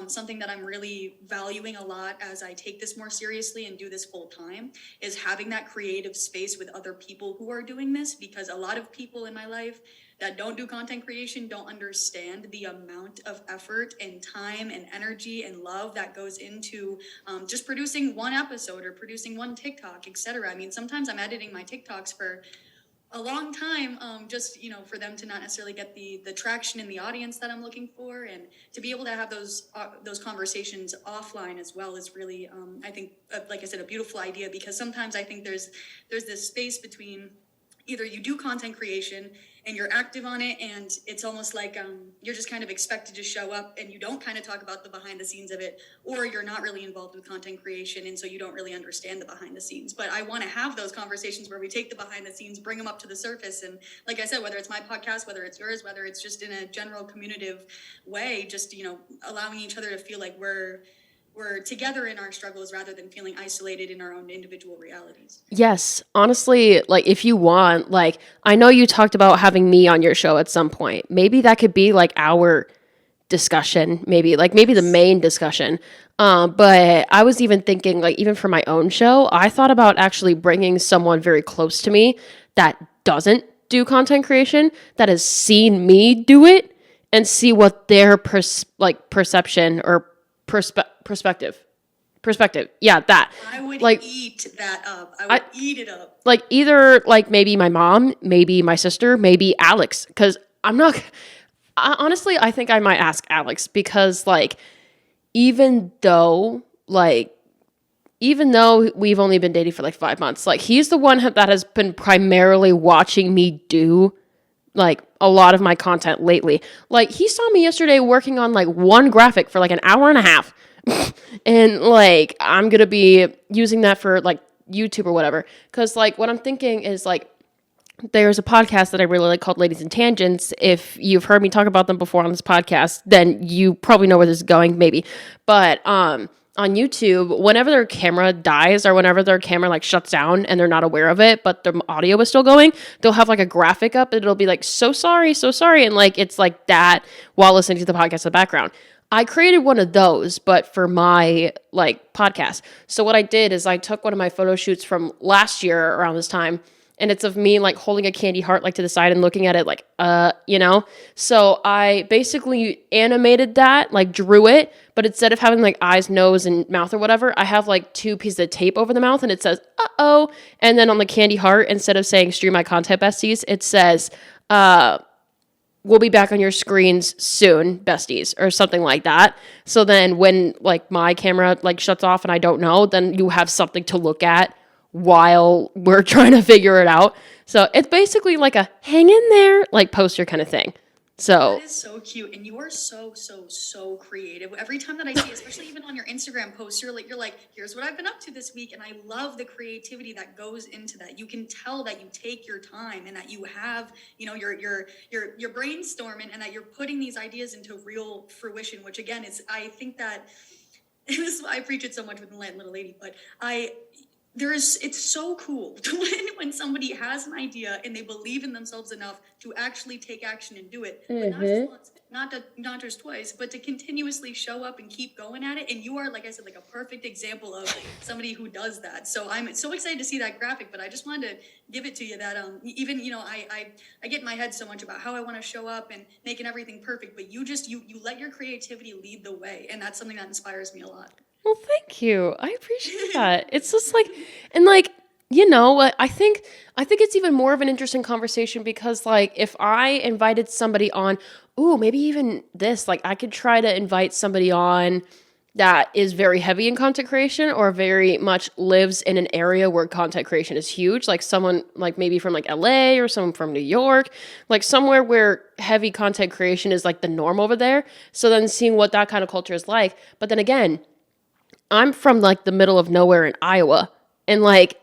something that I'm really valuing a lot as I take this more seriously and do this full time is having that creative space with other people who are doing this, because a lot of people in my life that don't do content creation don't understand the amount of effort and time and energy and love that goes into just producing one episode or producing one TikTok, etc. I mean, sometimes I'm editing my TikToks for a long time, just, you know, for them to not necessarily get the traction in the audience that I'm looking for, and to be able to have those conversations offline as well is really, I think, like I said, a beautiful idea, because sometimes I think there's this space between either you do content creation and you're active on it, and it's almost like you're just kind of expected to show up and you don't kind of talk about the behind the scenes of it, or you're not really involved with content creation and so you don't really understand the behind the scenes. But I want to have those conversations where we take the behind the scenes, bring them up to the surface, and like I said, whether it's my podcast, whether it's yours, whether it's just in a general communicative way, just, you know, allowing each other to feel like we're together in our struggles rather than feeling isolated in our own individual realities. Yes, honestly, like if you want, like I know you talked about having me on your show at some point. Maybe that could be like our discussion, maybe the main discussion. But I was even thinking, like, even for my own show, I thought about actually bringing someone very close to me that doesn't do content creation, that has seen me do it, and see what their perception or perspective perspective. Yeah, that. I would Like, eat that up. I would eat it up. like either like maybe my mom, maybe my sister, maybe Alex, because honestly, I think I might ask Alex because like even though like even though we've only been dating for like 5 months, like he's the one that has been primarily watching me do like a lot of my content lately. Like he saw me yesterday working on like one graphic for like an hour and a half. And like I'm going to be using that for like YouTube or whatever. Cuz like what I'm thinking is like there's a podcast that I really like called Ladies and Tangents. If you've heard me talk about them before on this podcast, then you probably know where this is going, maybe. But on YouTube, whenever their camera dies or whenever their camera like shuts down and they're not aware of it, but the audio is still going, they'll have like a graphic up and it'll be like, so sorry, so sorry. And like it's like that while listening to the podcast in the background. I created one of those, but for my like podcast. So what I did is I took one of my photo shoots from last year around this time, and it's of me like holding a candy heart like to the side and looking at it like you know. So I basically animated that, like drew it, but instead of having like eyes, nose, and mouth or whatever, I have like 2 pieces of tape over the mouth and it says uh-oh, and then on the candy heart, instead of saying stream my content besties, it says we'll be back on your screens soon, besties, or something like that. So then when like my camera like shuts off and I don't know, then you have something to look at while we're trying to figure it out. So it's basically like a hang in there, like poster kind of thing. So That is so cute, and you are so creative. Every time that I see, especially even on your Instagram posts, you're like, here's what I've been up to this week, and I love the creativity that goes into that. You can tell that you take your time and that you have, you know, your brainstorming and that you're putting these ideas into real fruition. Which again is, I think that this is why I preach it so much with Enlightened Little Lady, but it's so cool when somebody has an idea and they believe in themselves enough to actually take action and do it, but not just once, not just twice, but to continuously show up and keep going at it. And you are, like I said, like a perfect example of somebody who does that. So I'm so excited to see that graphic, but I just wanted to give it to you that even, you know, I get in my head so much about how I want to show up and making everything perfect, but you let your creativity lead the way, and that's something that inspires me a lot. well, thank you. I appreciate that. It's just like, and like, you know, I think it's even more of an interesting conversation because like if I invited somebody on, ooh, maybe even this, like I could try to invite somebody on that is very heavy in content creation or very much lives in an area where content creation is huge, like someone like maybe from like LA or someone from New York, like somewhere where heavy content creation is like the norm over there. So then seeing what that kind of culture is like. But then again, I'm from like the middle of nowhere in Iowa, and like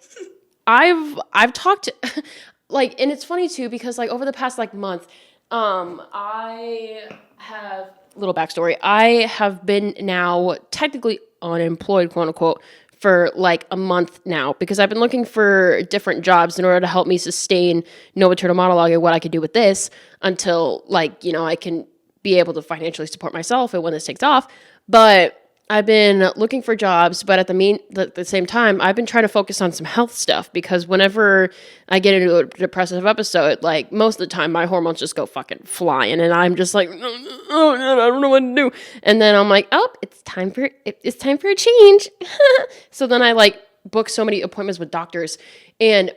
I've talked to, like, and it's funny too because like over the past like month, I have little backstory. I have been now technically unemployed, quote unquote, for like a month now because I've been looking for different jobs in order to help me sustain no eternal monologue and what I could do with this until like, you know, I can be able to financially support myself and when this takes off. But I've been looking for jobs, but at the same time, I've been trying to focus on some health stuff because whenever I get into a depressive episode, like most of the time, my hormones just go fucking flying, and I'm just like, oh, I don't know what to do. And then I'm like, oh, it's time for a change. So then I like book so many appointments with doctors, and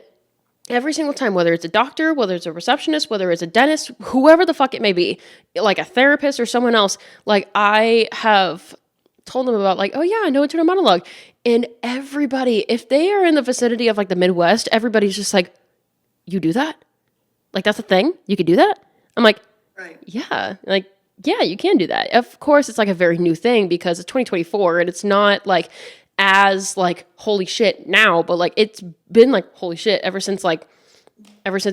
every single time, whether it's a doctor, whether it's a receptionist, whether it's a dentist, whoever the fuck it may be, like a therapist or someone else, like I have told them about like, oh yeah, I know it's in a monologue. And everybody, if they are in the vicinity of like the Midwest, everybody's just like, you do that? Like that's a thing? You could do that? I'm like, Right. yeah, like, yeah, you can do that. Of course, it's like a very new thing because it's 2024 and it's not like as like holy shit now, but like it's been like holy shit ever since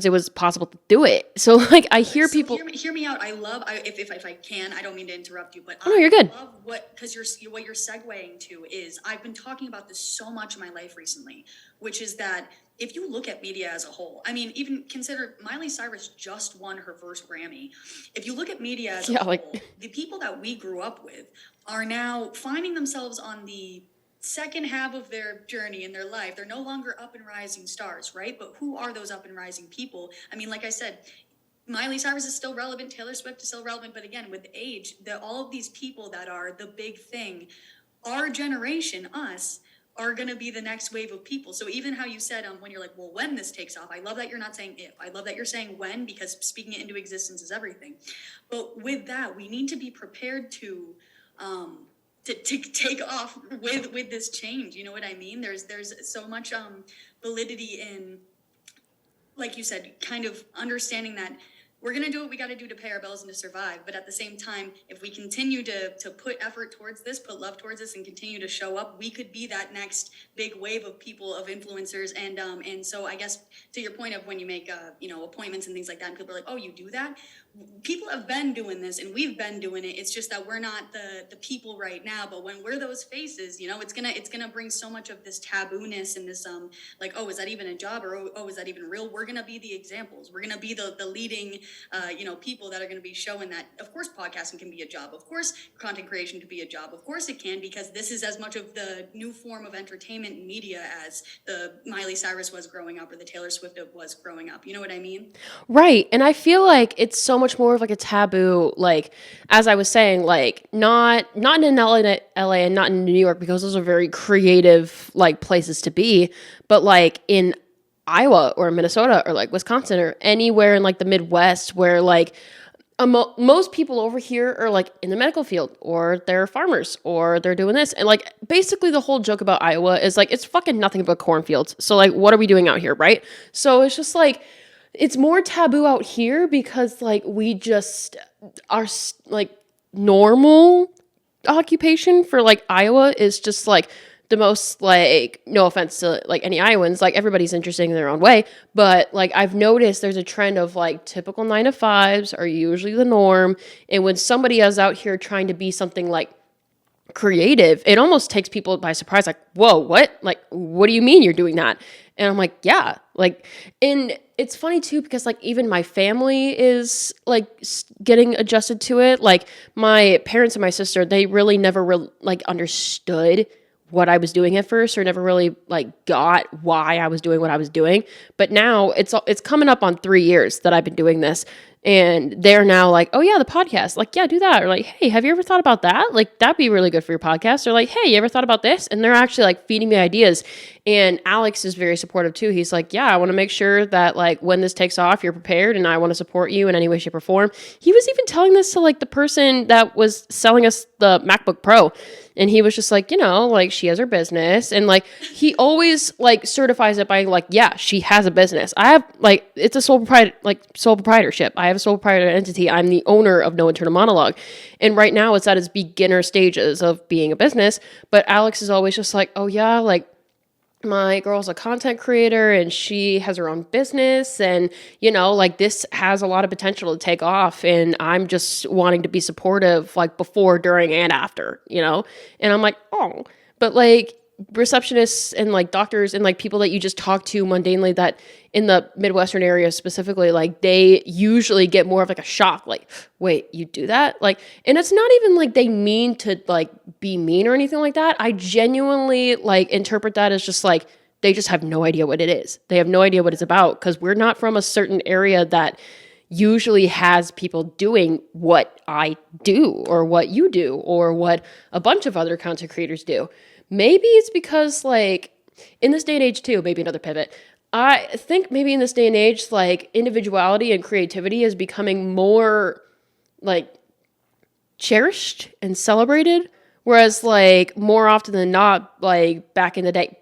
it was possible to do it. So like I hear people Hear me out. If I can, I don't mean to interrupt you, but no, you're good. I love because what you're segueing to is I've been talking about this so much in my life recently, which is that if you look at media as a whole, I mean, even consider Miley Cyrus just won her first Grammy. If you look at media as a whole, the people that we grew up with are now finding themselves on the second half of their journey in their life. They're no longer up and rising stars, right? But who are those up and rising people? I mean, like I said, Miley Cyrus is still relevant, Taylor Swift is still relevant, but again, with age, all of these people that are the big thing our generation, us, are going to be the next wave of people. So even how you said when you're like, well, when this takes off, I love that you're not saying if. I love that you're saying when, because speaking it into existence is everything. But with that, we need to be prepared to take off with this change. You know what I mean? There's so much validity in, like you said, kind of understanding that we're going to do what we got to do to pay our bills and to survive. But at the same time, if we continue to put effort towards this, put love towards this, and continue to show up, we could be that next big wave of people, of influencers. And so I guess to your point of when you make, appointments and things like that, and people are like, oh, you do that? People have been doing this and we've been doing it. It's just that we're not the people right now. But when we're those faces, it's gonna bring so much of this taboo-ness and this like, oh, is that even a job, or oh, is that even real? We're gonna be the examples. We're gonna be the leading people that are gonna be showing that, of course, podcasting can be a job. Of course, content creation can be a job. Of course it can, because this is as much of the new form of entertainment and media as the Miley Cyrus was growing up or the Taylor Swift was growing up. You know what I mean? Right. And I feel like it's so much more of like a taboo, like, as I was saying, like not in LA and not in New York, because those are very creative like places to be, but like in Iowa or Minnesota or like Wisconsin or anywhere in like the Midwest where like most people over here are like in the medical field, or they're farmers, or they're doing this. And like basically the whole joke about Iowa is like it's fucking nothing but cornfields. So like what are we doing out here, right? So it's just like it's more taboo out here because like we just are like normal occupation for like Iowa is just like the most, like, no offense to like any Iowans, like everybody's interesting in their own way, but like I've noticed there's a trend of like typical 9-to-5s are usually the norm, and when somebody is out here trying to be something like creative, it almost takes people by surprise, like, whoa, what? Like, what do you mean you're doing that? And I'm like, yeah, like, and it's funny too, because like even my family is like getting adjusted to it. Like my parents and my sister, they really never like understood what I was doing at first, or never really like got why I was doing what I was doing. But now it's coming up on 3 years that I've been doing this, and they're now like, oh yeah, the podcast, like, yeah, do that. Or like, hey, have you ever thought about that? Like, that'd be really good for your podcast. Or like, hey, you ever thought about this? And they're actually like feeding me ideas. And Alex is very supportive too. He's like, yeah, I want to make sure that like when this takes off, you're prepared, and I want to support you in any way, shape, or form. He was even telling this to like the person that was selling us the MacBook Pro. And he was just like, like she has her business. And like, he always like certifies it by like, yeah, she has a business. I have like, it's a sole proprietorship. I have a sole proprietor entity. I'm the owner of No Internal Monologue. And right now it's at its beginner stages of being a business. But Alex is always just like, oh yeah, like, my girl's a content creator and she has her own business, and like this has a lot of potential to take off, and I'm just wanting to be supportive like before, during, and after, and I'm like, oh, but like receptionists and like doctors and like people that you just talk to mundanely, that in the Midwestern area specifically, like they usually get more of like a shock, like, wait, you do that? Like, and it's not even like they mean to like be mean or anything like that. I genuinely like interpret that as just like they just have no idea what it is. They have no idea what it's about, because we're not from a certain area that usually has people doing what I do, or what you do, or what a bunch of other content creators do. Maybe it's because like in this day and age too, maybe another pivot, I think maybe in this day and age, like individuality and creativity is becoming more like cherished and celebrated. Whereas like more often than not, like back in the day,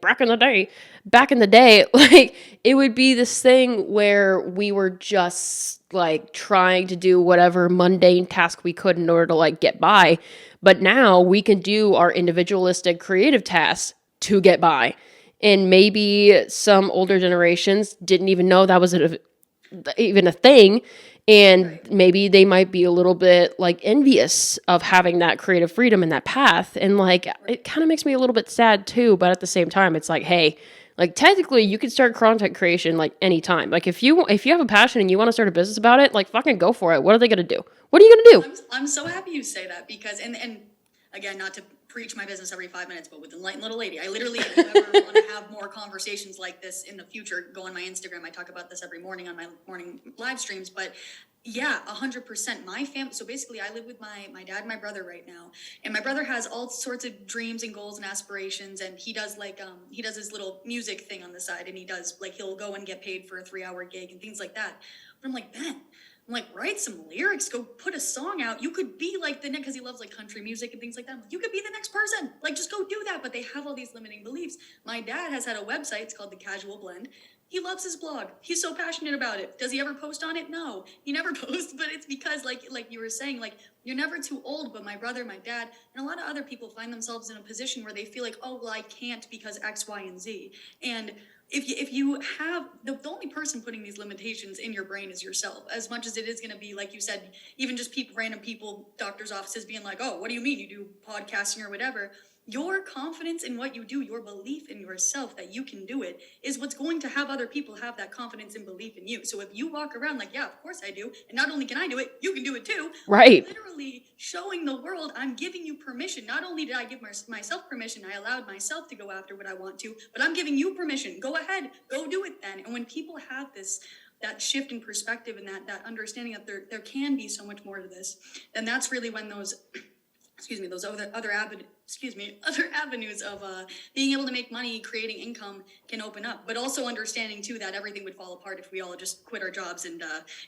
like it would be this thing where we were just like trying to do whatever mundane task we could in order to like get by. But now we can do our individualistic creative tasks to get by. And maybe some older generations didn't even know that was even a thing. And maybe they might be a little bit like envious of having that creative freedom and that path. And like, it kind of makes me a little bit sad too. But at the same time, it's like, hey, like technically you could start content creation like anytime. Like if you have a passion and you want to start a business about it, like fucking go for it. What are they going to do? What are you going to do? I'm so happy you say that, because, and again, not to preach my business every 5 minutes, but with Enlightened Little Lady, I literally, if you ever want to have more conversations like this in the future, go on my Instagram. I talk about this every morning on my morning live streams, but yeah, 100%. My family. So basically, I live with my dad and my brother right now, and my brother has all sorts of dreams and goals and aspirations, and he does he does his little music thing on the side, and he does he'll go and get paid for a 3-hour gig and things like that. But I'm like, Ben, I'm like, write some lyrics, go put a song out. You could be like the next, because he loves country music and things like that. You could be the next person. Just go do that. But they have all these limiting beliefs. My dad has had a website. It's called The Casual Blend. He loves his blog. He's so passionate about it. Does he ever post on it? No, he never posts. But it's because, like you were saying, you're never too old. But my brother, my dad, and a lot of other people find themselves in a position where they feel like, oh, well, I can't because X, Y, and Z. And if you have the only person putting these limitations in your brain is yourself, as much as it is going to be, like you said, even just random people, doctors' offices being like, oh, what do you mean you do podcasting or whatever? Your confidence in what you do, your belief in yourself that you can do it, is what's going to have other people have that confidence and belief in you. So if you walk around yeah, of course I do, and not only can I do it, you can do it too. Right. Literally showing the world, I'm giving you permission. Not only did I give myself permission, I allowed myself to go after what I want to, but I'm giving you permission. Go ahead, go do it then. And when people have that shift in perspective and that understanding that there can be so much more to this, then that's really when those other avenues of being able to make money, creating income can open up. But also understanding too that everything would fall apart if we all just quit our jobs and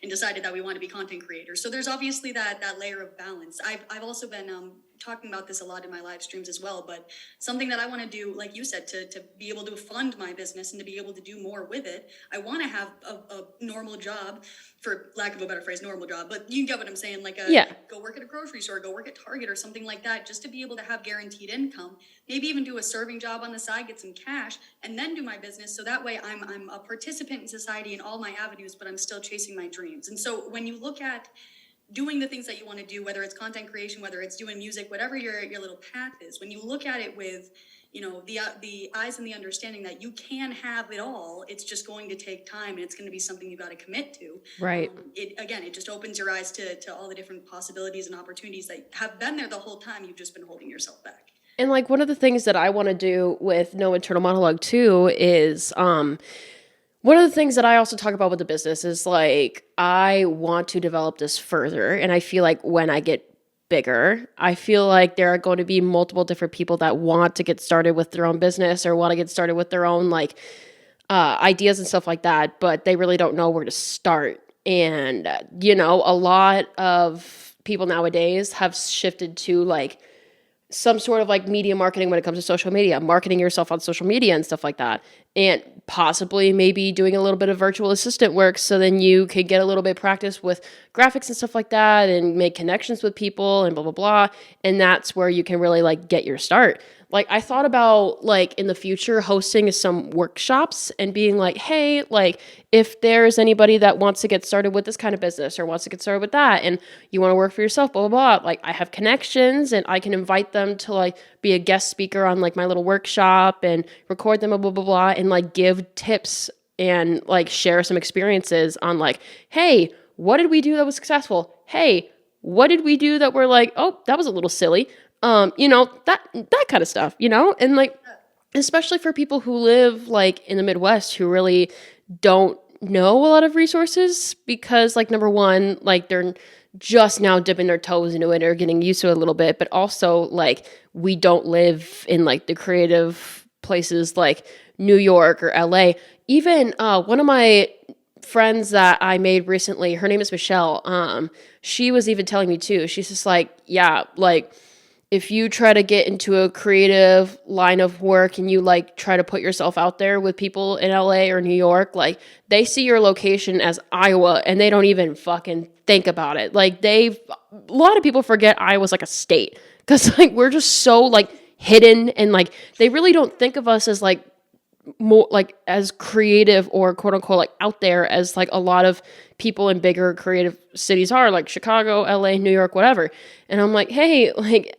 decided that we want to be content creators. So there's obviously that layer of balance. I've also been talking about this a lot in my live streams as well, but something that I want to do, like you said, to be able to fund my business and to be able to do more with it, I want to have a normal job, for lack of a better phrase, normal job, but you get what I'm saying, go work at a grocery store, go work at Target or something like that, just to be able to have guaranteed income, maybe even do a serving job on the side, get some cash, and then do my business, so that way I'm a participant in society in all my avenues, but I'm still chasing my dreams. And so when you look at doing the things that you want to do, whether it's content creation, whether it's doing music, whatever your little path is, when you look at it with, the eyes and the understanding that you can have it all, it's just going to take time and it's going to be something you got to commit to. Right. It just opens your eyes to all the different possibilities and opportunities that have been there the whole time. You've just been holding yourself back. And one of the things that I want to do with No Internal Monologue too is, one of the things that I also talk about with the business is I want to develop this further. And I feel like when I get bigger, I feel like there are going to be multiple different people that want to get started with their own business or want to get started with their own ideas and stuff like that, but they really don't know where to start. And, a lot of people nowadays have shifted to some sort of media marketing when it comes to social media, marketing yourself on social media and stuff like that. And possibly maybe doing a little bit of virtual assistant work so then you could get a little bit of practice with graphics and stuff like that and make connections with people and blah, blah, blah. And that's where you can really get your start. I thought about in the future hosting some workshops and being hey, if there's anybody that wants to get started with this kind of business or wants to get started with that and you want to work for yourself, blah, blah, blah. I have connections and I can invite them to be a guest speaker on my little workshop and record them, blah, blah, blah, blah, and give tips and share some experiences on hey, what did we do that was successful? Hey, what did we do that we're oh, that was a little silly. That kind of stuff, and especially for people who live in the Midwest who really don't know a lot of resources because number one, they're just now dipping their toes into it or getting used to it a little bit, but also we don't live in the creative places like New York or LA. Even one of my friends that I made recently, her name is Michelle. She was even telling me too, she's just if you try to get into a creative line of work and you try to put yourself out there with people in LA or New York, they see your location as Iowa and they don't even fucking think about it. A lot of people forget Iowa's a state because we're just so hidden and they really don't think of us as more as creative or quote unquote out there as a lot of people in bigger creative cities are Chicago, LA, New York, whatever. And I'm hey,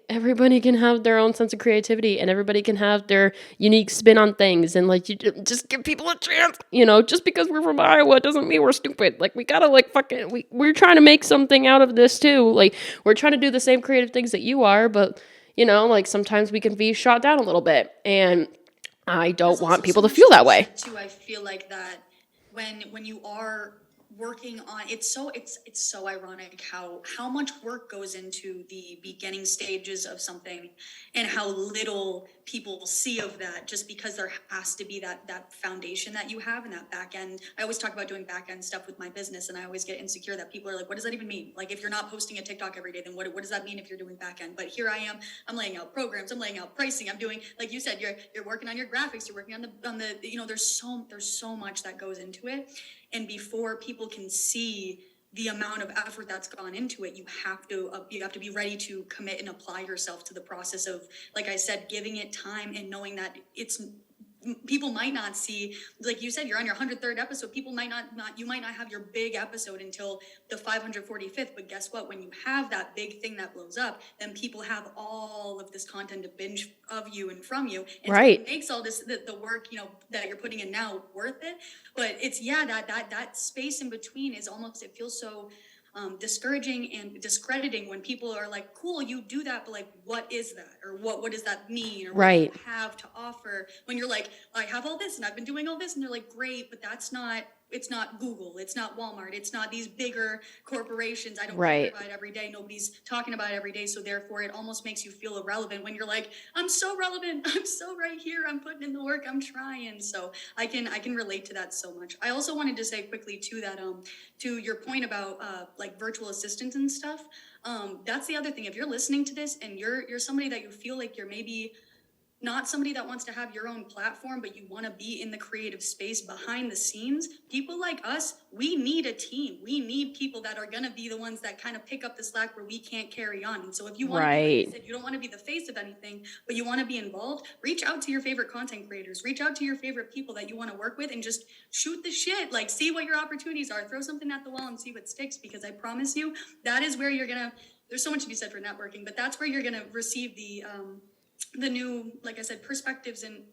everybody can have their own sense of creativity and everybody can have their unique spin on things and you just give people a chance, just because we're from Iowa doesn't mean we're stupid. We gotta we're trying to make something out of this too. We're trying to do the same creative things that you are, but You know, like sometimes we can be shot down a little bit, and I don't There's want also people so to much feel be that way. said, too. I feel like that when you are working on it's so ironic how much work goes into the beginning stages of something and how little people see of that, just because there has to be that foundation that you have and that back end. I always talk about doing back end stuff with my business, and I always get insecure that people are like, what does that even mean? Like, if you're not posting a TikTok every day, then what does that mean if you're doing back end? But here I am, I'm laying out programs, I'm laying out pricing, I'm doing, like you said, you're working on your graphics, you're working on the you know, there's so much that goes into it. And before people can see the amount of effort that's gone into it, you have to be ready to commit and apply yourself to the process of, like I said, giving it time and knowing that people might not see, like you said, you're on your 103rd episode. People might not you might not have your big episode until the 545th. But guess what? When you have that big thing that blows up, then people have all of this content to binge of you and from you. And Right. so it makes all this, the work, you know, that you're putting in now worth it. But it's, that space in between is almost, it feels so discouraging and discrediting when people are like, cool, you do that, but like, what is that? Or what does that mean? Or what do you have to offer? When you're like, I have all this and I've been doing all this, and they're like, great, but it's not Google, it's not Walmart, it's not these bigger corporations. I don't hear about it every day. Nobody's talking about it every day. So therefore it almost makes you feel irrelevant when you're like, I'm so relevant. I'm so right here. I'm putting in the work. I'm trying. So I can relate to that so much. I also wanted to say quickly too that, to your point about, like virtual assistants and stuff. That's the other thing. If you're listening to this and you're somebody that you feel like you're maybe not somebody that wants to have your own platform, but you want to be in the creative space behind the scenes, people like us, we need a team. We need people that are going to be the ones that kind of pick up the slack where we can't carry on. And so if you want to be, like I said, you don't want to be the face of anything, but you want to be involved, reach out to your favorite content creators, reach out to your favorite people that you want to work with, and just shoot the shit. Like, see what your opportunities are, throw something at the wall and see what sticks, because I promise you, that is where you're going to, there's so much to be said for networking, but that's where you're going to receive the new, like I said, perspectives and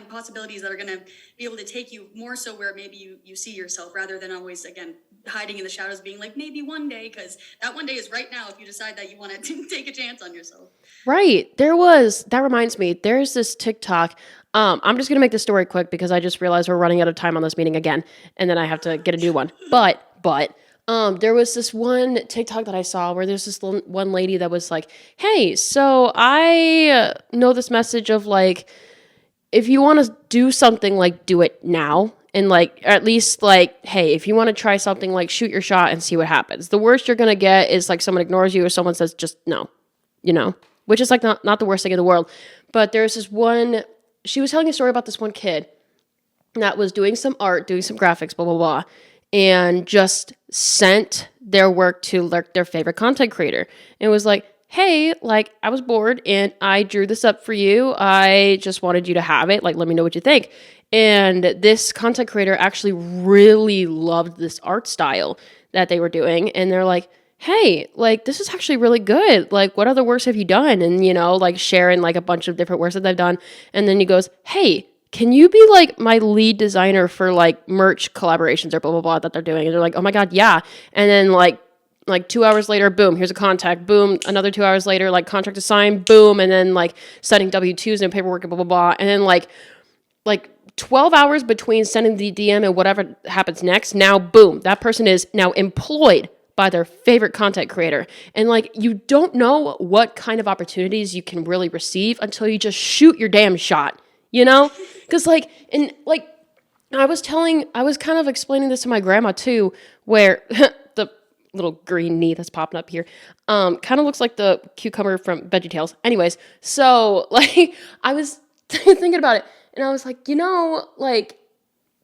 possibilities that are going to be able to take you more so where maybe you see yourself, rather than always, again, hiding in the shadows, being like, maybe one day, because that one day is right now if you decide that you want to take a chance on yourself. Right. That reminds me, there's this TikTok. I'm just going to make this story quick because I just realized we're running out of time on this meeting again, and then I have to get a new one. But there was this one TikTok that I saw where there's this one lady that was like, hey, so I know this message of like, if you want to do something, like, do it now. And like, at least like, hey, if you want to try something, like, shoot your shot and see what happens. The worst you're going to get is like someone ignores you or someone says just no, you know, which is like not the worst thing in the world. But there's this one, she was telling a story about this one kid that was doing some art, doing some graphics, blah, blah, blah, and just sent their work to like their favorite content creator. And was like, hey, like, I was bored and I drew this up for you. I just wanted you to have it. Like, let me know what you think. And this content creator actually really loved this art style that they were doing. And they're like, hey, like, this is actually really good. Like, what other works have you done? And, you know, like, sharing like a bunch of different works that they've done. And then he goes, hey, can you be like my lead designer for like merch collaborations or blah, blah, blah that they're doing? And they're like, oh my God, yeah. And then like 2 hours later, boom, here's a contact, boom, another 2 hours later, like contract to sign, boom, and then like sending W-2s and paperwork and blah, blah, blah. And then like 12 hours between sending the DM and whatever happens next, now boom, that person is now employed by their favorite content creator. And like, you don't know what kind of opportunities you can really receive until you just shoot your damn shot, you know? Because like, and like, I was kind of explaining this to my grandma too, where the little green knee that's popping up here, kind of looks like the cucumber from VeggieTales. Anyways, so like, I was thinking about it, and I was like, you know, like,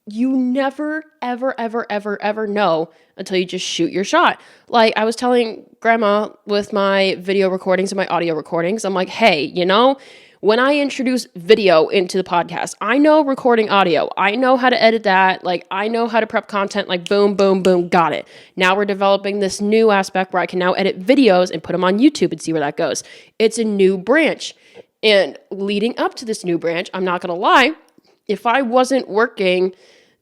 you never, ever, ever, ever, ever know until you just shoot your shot. Like, I was telling grandma with my video recordings and my audio recordings, I'm like, hey, you know, when I introduce video into the podcast, I know recording audio. I know how to edit that. Like, I know how to prep content. Like, boom, boom, boom, got it. Now we're developing this new aspect where I can now edit videos and put them on YouTube and see where that goes. It's a new branch. And leading up to this new branch, I'm not going to lie, if I wasn't working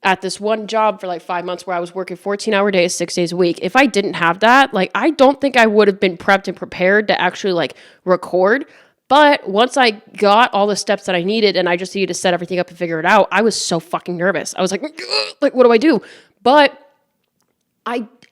at this one job for like 5 months where I was working 14-hour days, 6 days a week, if I didn't have that, like, I don't think I would have been prepped and prepared to actually like record. But once I got all the steps that I needed and I just needed to set everything up and figure it out, I was so fucking nervous. I was like, what do I do? But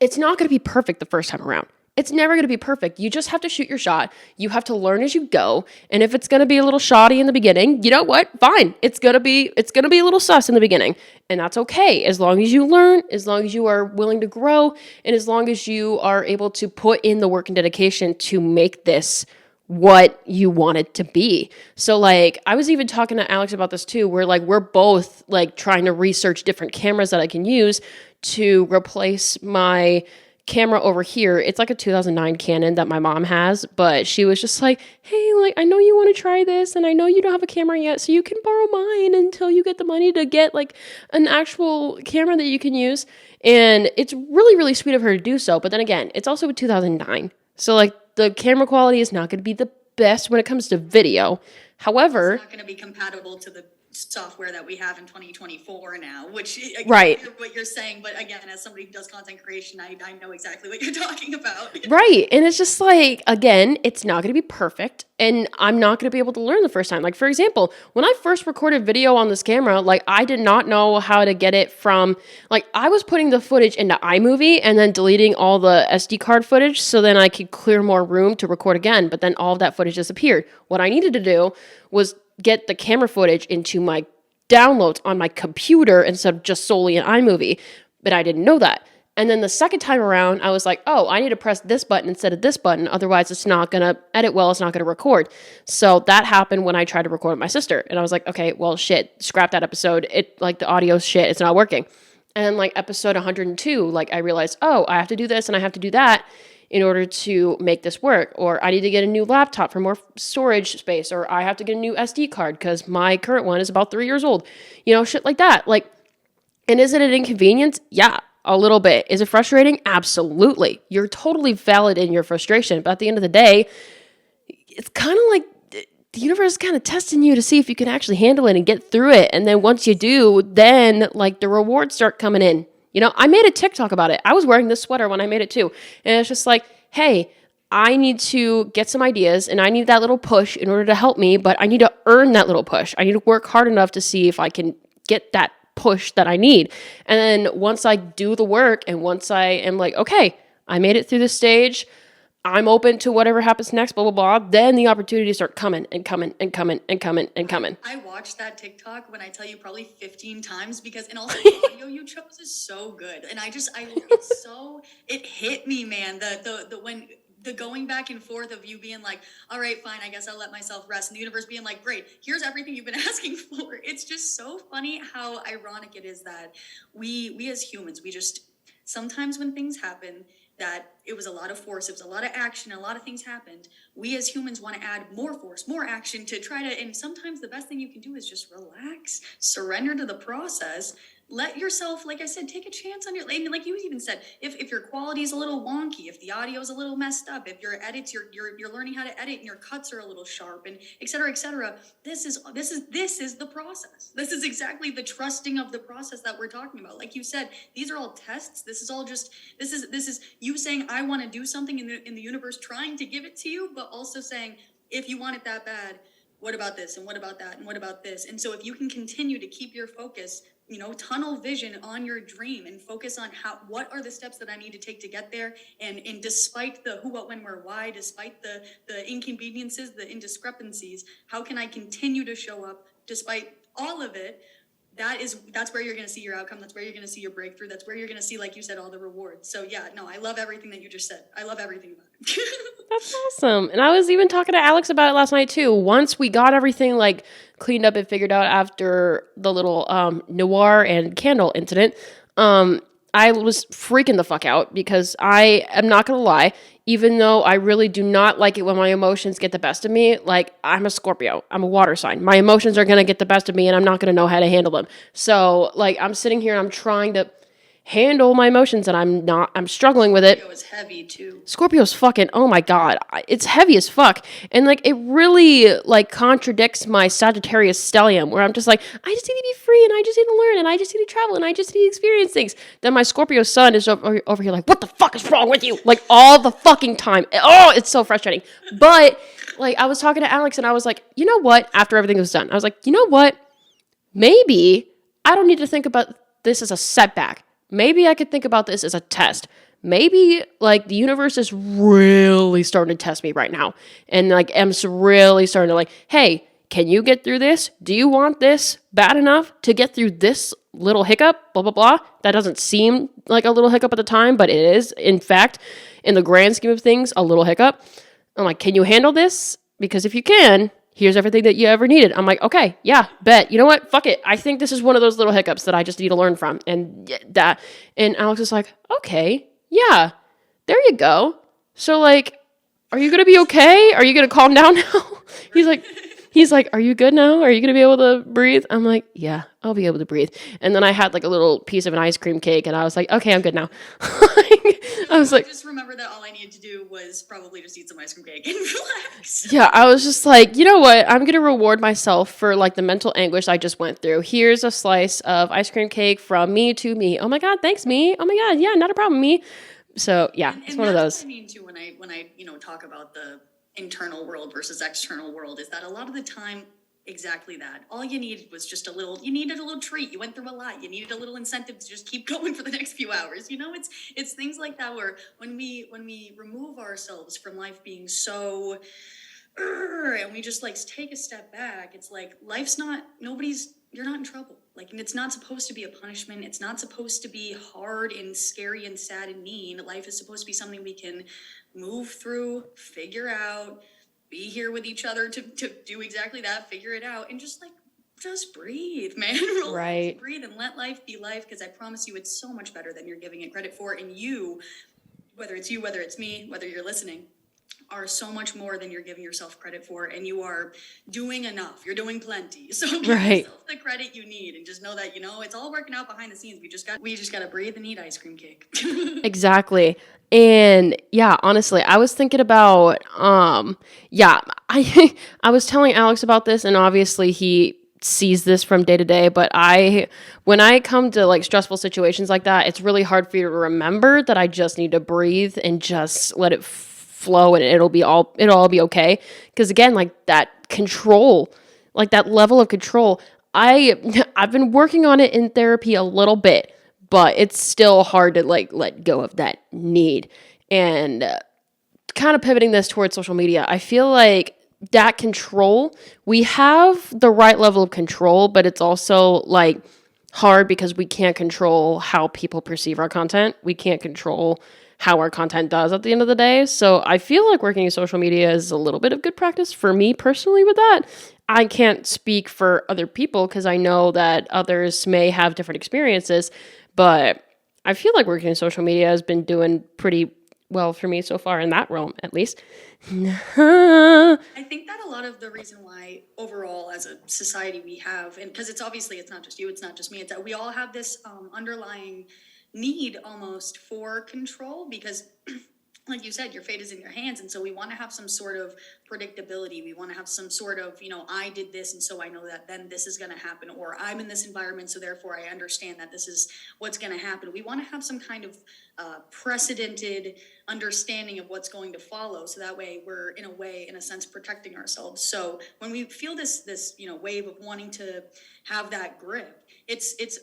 it's not going to be perfect the first time around. It's never going to be perfect. You just have to shoot your shot. You have to learn as you go. And if it's going to be a little shoddy in the beginning, you know what? Fine. It's going to be a little sus in the beginning. And that's okay. As long as you learn, as long as you are willing to grow, and as long as you are able to put in the work and dedication to make this what you want it to be. So like I was even talking to Alex about this too, where like we're both like trying to research different cameras that I can use to replace my camera over here. It's like a 2009 Canon that my mom has, but she was just like, hey, like I know you want to try this and I know you don't have a camera yet, so you can borrow mine until you get the money to get like an actual camera that you can use. And it's really, really sweet of her to do so. But then again, it's also a 2009. So like the camera quality is not going to be the best when it comes to video. However, it's not going to be compatible to the software that we have in 2024 now, which right. What you're saying, but again, as somebody who does content creation, I know exactly what you're talking about. Right. And it's just like, again, it's not going to be perfect and I'm not going to be able to learn the first time. Like, for example, when I first recorded video on this camera, like I did not know how to get it from, like I was putting the footage into iMovie and then deleting all the SD card footage so then I could clear more room to record again. But then all of that footage disappeared. What I needed to do was get the camera footage into my downloads on my computer instead of just solely in iMovie. But I didn't know that. And then the second time around, I was like, oh, I need to press this button instead of this button. Otherwise, it's not going to edit well. It's not going to record. So that happened when I tried to record with my sister. And I was like, okay, well, shit, scrap that episode. It like the audio shit, it's not working. And then like episode 102, like I realized, oh, I have to do this and I have to do that in order to make this work. Or I need to get a new laptop for more storage space. Or I have to get a new SD card because my current one is about 3 years old. You know, shit like that. Like, and is it an inconvenience? Yeah, a little bit. Is it frustrating? Absolutely. You're totally valid in your frustration. But at the end of the day, it's kind of like the universe is kind of testing you to see if you can actually handle it and get through it. And then once you do, then like the rewards start coming in. You know, I made a TikTok about it. I was wearing this sweater when I made it too. And it's just like, hey, I need to get some ideas and I need that little push in order to help me, but I need to earn that little push. I need to work hard enough to see if I can get that push that I need. And then once I do the work and once I am like, okay, I made it through this stage, I'm open to whatever happens next, blah, blah, blah. Then the opportunities start coming and coming and coming and coming and coming. I watched that TikTok when I tell you probably 15 times because, and also the audio you chose is so good. And it hit me, man. The going back and forth of you being like, all right, fine, I guess I'll let myself rest. And the universe being like, great, here's everything you've been asking for. It's just so funny how ironic it is that we as humans, we just, sometimes when things happen, that it was a lot of force, it was a lot of action, a lot of things happened. We as humans want to add more force, more action to try to, and sometimes the best thing you can do is just relax, surrender to the process, let yourself, like I said, take a chance on your, and like you even said, if your quality is a little wonky, if the audio is a little messed up, if your edits, you're learning how to edit and your cuts are a little sharp and et cetera, this is the process. This is exactly the trusting of the process that we're talking about. Like you said, these are all tests. This is all just, this is you saying, I want to do something in the universe, trying to give it to you, but also saying, if you want it that bad, what about this? And what about that? And what about this? And so if you can continue to keep your focus, you know, tunnel vision on your dream and focus on what are the steps that I need to take to get there. And despite the who, what, when, where, why, despite the inconveniences, the indiscrepancies, how can I continue to show up despite all of it? That's where you're going to see your outcome. That's where you're going to see your breakthrough. That's where you're going to see, like you said, all the rewards. So yeah, no, I love everything that you just said. I love everything about it. That's awesome. And I was even talking to Alex about it last night too. Once we got everything like cleaned up and figured out after the little noir and candle incident, I was freaking the fuck out because I am not going to lie, even though I really do not like it when my emotions get the best of me, like I'm a Scorpio, I'm a water sign. My emotions are going to get the best of me and I'm not going to know how to handle them. So like I'm sitting here and I'm trying to handle my emotions and I'm struggling with it. Scorpio is heavy too. Scorpio's fucking, oh my God, it's heavy as fuck. And like, it really like contradicts my Sagittarius stellium where I'm just like, I just need to be free and I just need to learn and I just need to travel and I just need to experience things. Then my Scorpio sun is over here like, what the fuck is wrong with you? Like all the fucking time. Oh, it's so frustrating. But like, I was talking to Alex and I was like, you know what? After everything was done, I was like, you know what? Maybe I don't need to think about this as a setback. Maybe I could think about this as a test. Maybe like the universe is really starting to test me right now. And like I'm really starting to like, hey, can you get through this? Do you want this bad enough to get through this little hiccup? Blah, blah, blah. That doesn't seem like a little hiccup at the time, but it is, in fact, in the grand scheme of things, a little hiccup. I'm like, can you handle this? Because if you can, here's everything that you ever needed. I'm like, okay, yeah, bet. You know what? Fuck it. I think this is one of those little hiccups that I just need to learn from. And Alex is like, okay, yeah, there you go. So like, are you going to be okay? Are you going to calm down now? He's like, are you good now? Are you going to be able to breathe? I'm like, yeah, I'll be able to breathe. And then I had like a little piece of an ice cream cake and I was like, okay, I'm good now. I was like, just remember that all I needed to do was probably just eat some ice cream cake and relax. yeah, I was just like, you know what? I'm going to reward myself for like the mental anguish I just went through. Here's a slice of ice cream cake from me to me. Oh my God, thanks me. Oh my God, yeah, not a problem, me. So yeah, it's one of those. What I mean too when I talk about the internal world versus external world is that a lot of the time, exactly that. All you needed was just you needed a little treat. You went through a lot. You needed a little incentive to just keep going for the next few hours. You know, it's things like that where when we remove ourselves from life being so and we just like take a step back, it's like you're not in trouble. Like, and it's not supposed to be a punishment. It's not supposed to be hard and scary and sad and mean. Life is supposed to be something we can move through, figure out, be here with each other to do exactly that, figure it out, and just breathe, man. Relax, right. Breathe and let life be life, because I promise you it's so much better than you're giving it credit for. And you, whether it's me, whether you're listening, are so much more than you're giving yourself credit for, and you are doing enough. You're doing plenty. So give yourself the credit you need, and just know that it's all working out behind the scenes. We just got to breathe and eat ice cream cake. Exactly. And yeah, honestly, I was thinking about yeah, I was telling Alex about this, and obviously he sees this from day to day, but when I come to like stressful situations like that, it's really hard for you to remember that I just need to breathe and just let it flow, and it'll all be okay. Because again, like that control, like that level of control, I've been working on it in therapy a little bit, but it's still hard to like let go of that need. And kind of pivoting this towards social media, I feel like that control, we have the right level of control, but it's also like hard because we can't control how people perceive our content. We can't control how our content does at the end of the day. So I feel like working in social media is a little bit of good practice for me personally with that. I can't speak for other people because I know that others may have different experiences, but I feel like working in social media has been doing pretty well for me so far in that realm, at least. I think that a lot of the reason why overall as a society we have, and because it's not just you, it's not just me, it's that we all have this underlying need almost for control, because like you said, your fate is in your hands. And so we want to have some sort of predictability. We want to have some sort of, I did this, and so I know that then this is going to happen, or I'm in this environment, so therefore I understand that this is what's going to happen. We want to have some kind of precedented understanding of what's going to follow. So that way we're in a sense, protecting ourselves. So when we feel this wave of wanting to have that grip, it's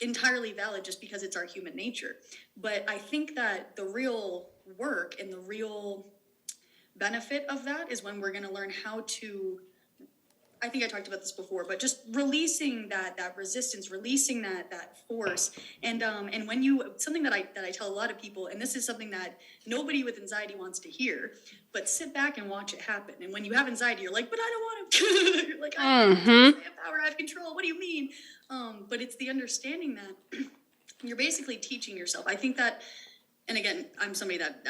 entirely valid just because it's our human nature. But I think that the real work and the real benefit of that is when we're going to learn how to, I think I talked about this before, but just releasing that resistance, releasing that force. And when something that I tell a lot of people, and this is something that nobody with anxiety wants to hear, but sit back and watch it happen. And when you have anxiety, you're like, but I don't want to. You're like, I have power, I have control. What do you mean? But it's the understanding that you're basically teaching yourself. I think that, and again, I'm somebody that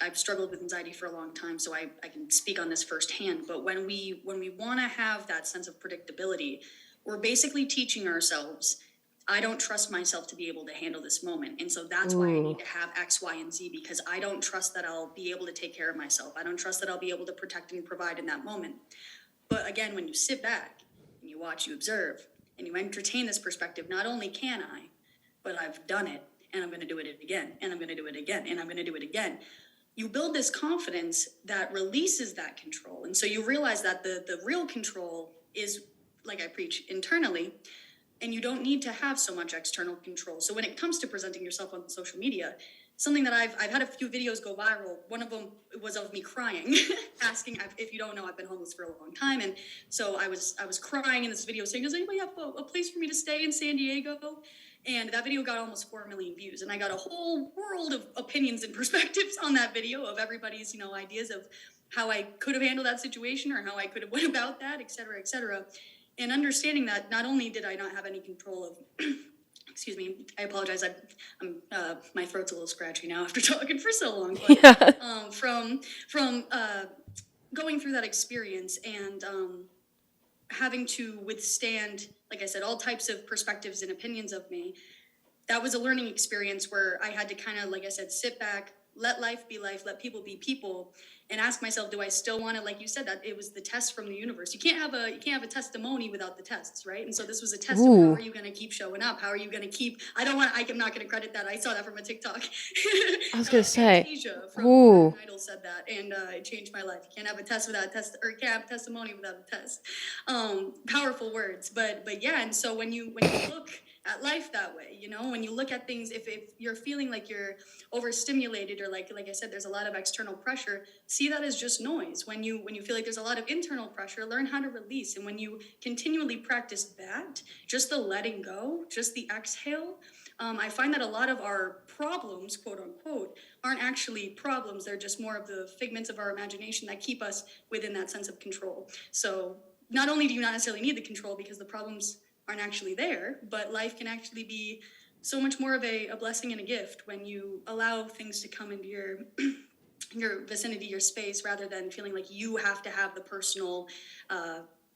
I've struggled with anxiety for a long time, so I can speak on this firsthand. But when we want to have that sense of predictability, we're basically teaching ourselves, I don't trust myself to be able to handle this moment. And so that's why I need to have X, Y, and Z, because I don't trust that I'll be able to take care of myself. I don't trust that I'll be able to protect and provide in that moment. But again, when you sit back and you watch, you observe, and you entertain this perspective, not only can I, but I've done it, and I'm going to do it again, and I'm going to do it again, and I'm going to do it again. you build this confidence that releases that control. And so you realize that the real control is, like I preach, internally, and you don't need to have so much external control. So when it comes to presenting yourself on social media, something that I've had a few videos go viral. One of them was of me crying, asking, if you don't know, I've been homeless for a long time. And so I was crying in this video saying, does anybody have a place for me to stay in San Diego? And that video got almost 4 million views. And I got a whole world of opinions and perspectives on that video of everybody's, ideas of how I could have handled that situation or how I could have went about that, et cetera, et cetera. And understanding that not only did I not have any control of, excuse me, I apologize. I'm my throat's a little scratchy now after talking for so long. But, Yeah. From going through that experience and having to withstand, like I said, all types of perspectives and opinions of me, that was a learning experience where I had to kind of, like I said, sit back, let life be life, let people be people, and ask myself, do I still want to, like you said, that it was the test from the universe. You can't have a testimony without the tests, right? And so this was a test of how are you going to keep showing up? How are you going to keep, I'm not going to credit that. I saw that from a TikTok. I was gonna say. Fantasia from Ooh. Idol said that, and it changed my life. You can't have a test without a test, or you can't have a testimony without a test. Powerful words, but yeah. And so when you look at life that way, when you look at things, if you're feeling like you're overstimulated, or like I said, there's a lot of external pressure, see that as just noise. When you feel like there's a lot of internal pressure, learn how to release. And when you continually practice that, just the letting go, just the exhale, I find that a lot of our problems, quote unquote, aren't actually problems. They're just more of the figments of our imagination that keep us within that sense of control. So not only do you not necessarily need the control because the problems aren't actually there, but life can actually be so much more of a blessing and a gift when you allow things to come into your your vicinity, your space, rather than feeling like you have to have the personal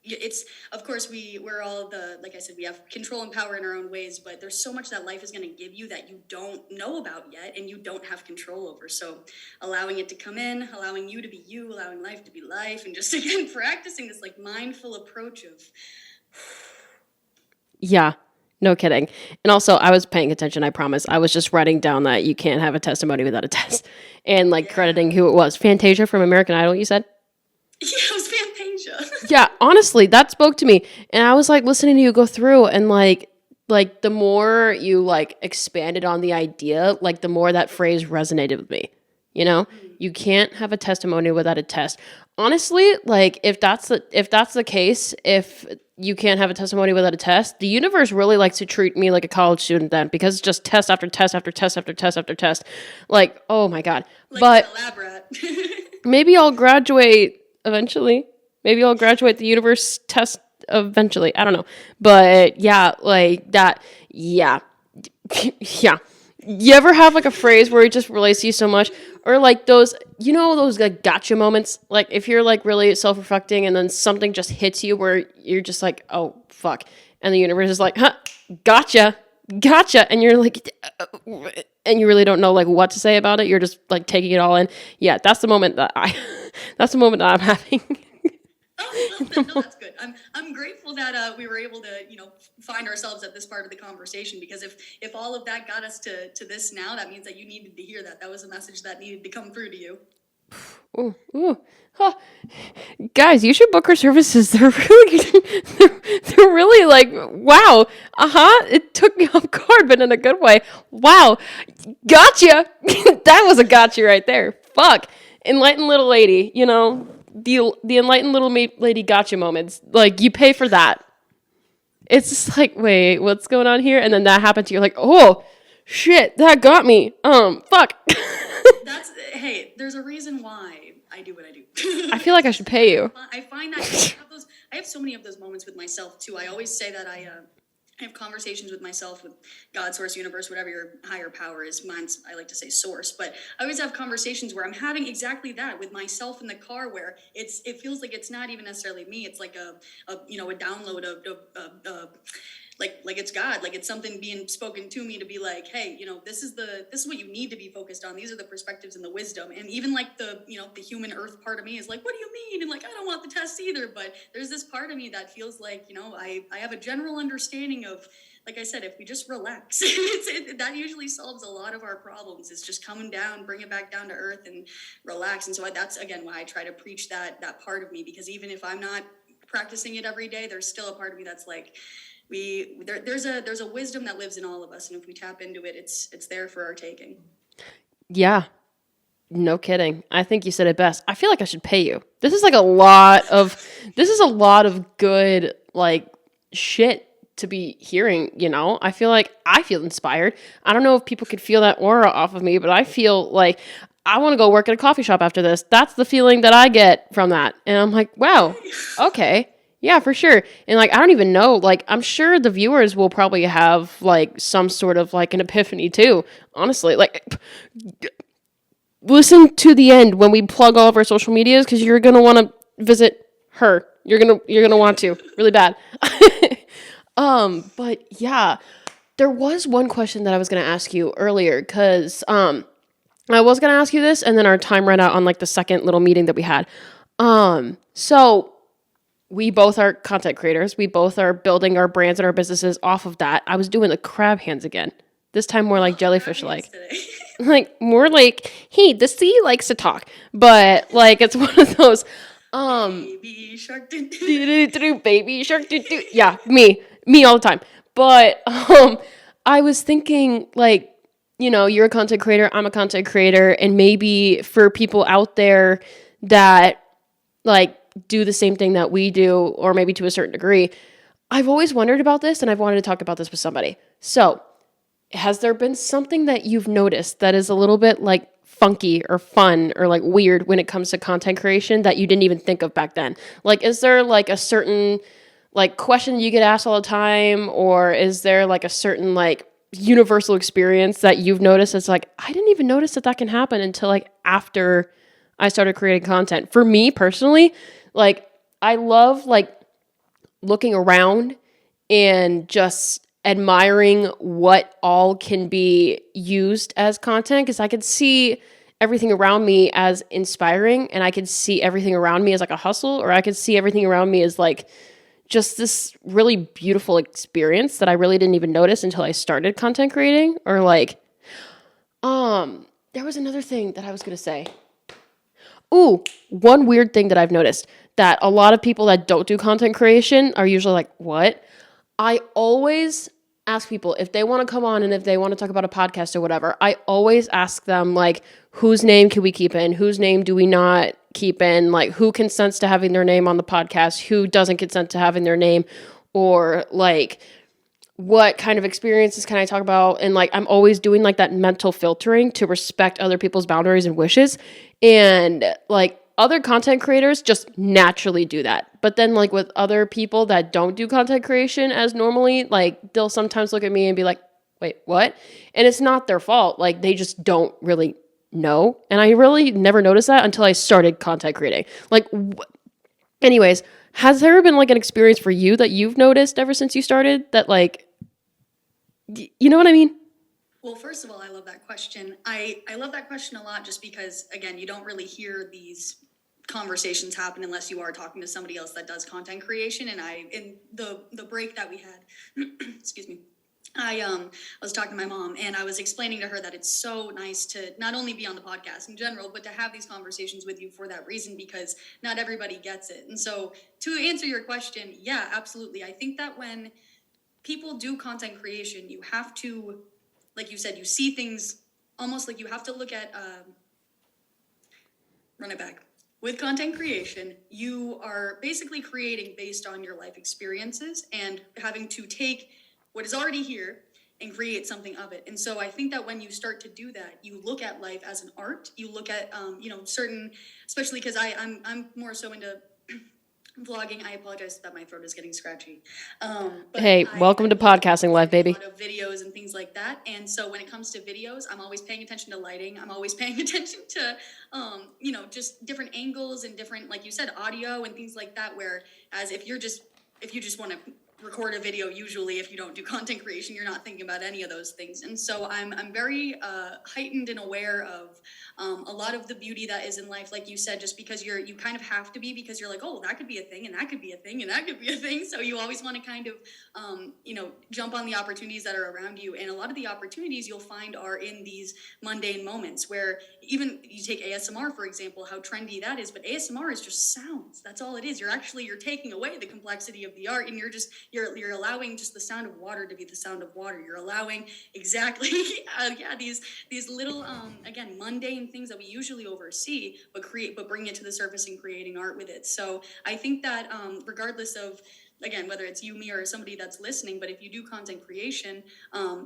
it's, of course, we're all like I said, we have control and power in our own ways, but there's so much that life is going to give you that you don't know about yet and you don't have control over. So allowing it to come in, allowing you to be you, allowing life to be life, and just again practicing this like mindful approach of Yeah. No kidding. And also, I was paying attention, I promise. I was just writing down that you can't have a testimony without a test and like crediting who it was. Fantasia from American Idol, you said? yeah, it was Fantasia. Yeah, honestly, that spoke to me. And I was like listening to you go through and like the more you like expanded on the idea, like the more that phrase resonated with me. You can't have a testimony without a test. Honestly, like if that's the case, if you can't have a testimony without a test, the universe really likes to treat me like a college student then, because it's just test after test after test after test after test. Like, oh my God. Like but a lab rat. maybe I'll graduate eventually. Maybe I'll graduate the universe test eventually. I don't know. But yeah, like that. Yeah. Yeah. You ever have like a phrase where it just relates to you so much? Or like those, those like gotcha moments? Like if you're like really self-reflecting and then something just hits you where you're just like, oh, fuck. And the universe is like, huh, gotcha. And you're like, and you really don't know like what to say about it. You're just like taking it all in. Yeah, that's the moment that that's the moment that I'm having. No, that's good. I'm grateful that we were able to find ourselves at this part of the conversation, because if all of that got us to this now, that means that you needed to hear that. That was a message that needed to come through to you. Ooh. Huh. Guys, you should book her services. They're really they're really like, wow. It took me off guard, but in a good way. Wow. Gotcha. That was a gotcha right there. Fuck. Enlightened little lady, the enlightened little lady gotcha moments. Like you pay for that. It's just like, wait, what's going on here? And then that happens to you. You're like, oh shit, that got me. Fuck. Hey, there's a reason why I do what I do. I feel like I should pay you. I find that I have so many of those moments with myself too. I always say that I have conversations with myself, with God, source, universe, whatever your higher power is. Mine's, I like to say source, but I always have conversations where I'm having exactly that with myself in the car, where it feels like it's not even necessarily me. It's like a download of like it's God, like it's something being spoken to me to be like, hey, this is what you need to be focused on. These are the perspectives and the wisdom. And even like the human earth part of me is like, what do you mean? And like, I don't want the tests either. But there's this part of me that feels like, I have a general understanding of, like I said, if we just relax, that usually solves a lot of our problems. It's just coming down, bring it back down to earth and relax. And so that's, again, why I try to preach that part of me, because even if I'm not practicing it every day, there's still a part of me that's like, there's a wisdom that lives in all of us, and if we tap into it, it's there for our taking. Yeah. No kidding. I think you said it best. I feel like I should pay you. This is a lot of good like shit to be hearing, I feel like I feel inspired. I don't know if people could feel that aura off of me, but I feel like I want to go work at a coffee shop after this. That's the feeling that I get from that. And I'm like, wow, okay. Yeah, for sure. And I don't even know, I'm sure the viewers will probably have some sort of an epiphany too. Honestly, listen to the end when we plug all of our social medias, because you're gonna want to visit her. You're gonna want to really bad. But yeah, there was one question that I was gonna ask you earlier, because I was gonna ask you this, and then our time ran out on the second little meeting that we had. So we both are content creators. We both are building our brands and our businesses off of that. I was doing the crab hands again. This time more like jellyfish like. More like, hey, the sea likes to talk. But it's one of those Baby shark baby shark yeah, me all the time. But I was thinking you're a content creator, I'm a content creator, and maybe for people out there that do the same thing that we do, or maybe to a certain degree, I've always wondered about this, and I've wanted to talk about this with somebody. So, has there been something that you've noticed that is a little bit funky or fun or weird when it comes to content creation that you didn't even think of back then? Is there a certain question you get asked all the time, or is there a certain universal experience that you've noticed? It's I didn't even notice that can happen until after I started creating content. For me personally, I love looking around and just admiring what all can be used as content, because I could see everything around me as inspiring, and I could see everything around me as a hustle, or I could see everything around me as just this really beautiful experience that I really didn't even notice until I started content creating. Or there was another thing that I was going to say. Ooh, one weird thing that I've noticed that a lot of people that don't do content creation are usually what? I always ask people if they want to come on and if they want to talk about a podcast or whatever. I always ask them whose name can we keep in? Whose name do we not keep in? Who consents to having their name on the podcast? Who doesn't consent to having their name? Or what kind of experiences can I talk about? And I'm always doing that mental filtering to respect other people's boundaries and wishes. And other content creators just naturally do that. But then with other people that don't do content creation as normally, they'll sometimes look at me and be like, wait, what? And it's not their fault. They just don't really know. And I really never noticed that until I started content creating. Anyways, has there been an experience for you that you've noticed ever since you started that you know what I mean? Well, first of all, I love that question. I love that question a lot, just because, again, you don't really hear these conversations happen unless you are talking to somebody else that does content creation. And in the break that we had, excuse me, I was talking to my mom, and I was explaining to her that it's so nice to not only be on the podcast in general, but to have these conversations with you for that reason, because not everybody gets it. And so to answer your question, yeah, absolutely. I think that when people do content creation, you have to, like you said, you see things almost you have to look at, run it back. With content creation, you are basically creating based on your life experiences and having to take what is already here and create something of it. And so I think that when you start to do that, you look at life as an art. You look at, certain, especially because I'm more so into vlogging. I apologize that my throat is getting scratchy. Hey, welcome to podcasting life, baby. A lot of videos and things like that. And so when it comes to videos, I'm always paying attention to lighting. I'm always paying attention to, just different angles and different, like you said, audio and things like that. Whereas if you just want to record a video. Usually if you don't do content creation, you're not thinking about any of those things. And so I'm very heightened and aware of a lot of the beauty that is in life, like you said, just because you kind of have to be, because you're like, oh, that could be a thing, and that could be a thing, and that could be a thing. So you always want to kind of jump on the opportunities that are around you. And a lot of the opportunities you'll find are in these mundane moments, where even you take ASMR, for example, how trendy that is, but ASMR is just sounds. That's all it is. You're taking away the complexity of the art, and you're allowing just the sound of water to be the sound of water. You're allowing exactly these little again, mundane things that we usually oversee, but bring it to the surface and creating art with it. So I think that regardless of, again, whether it's you, me, or somebody that's listening, but if you do content creation,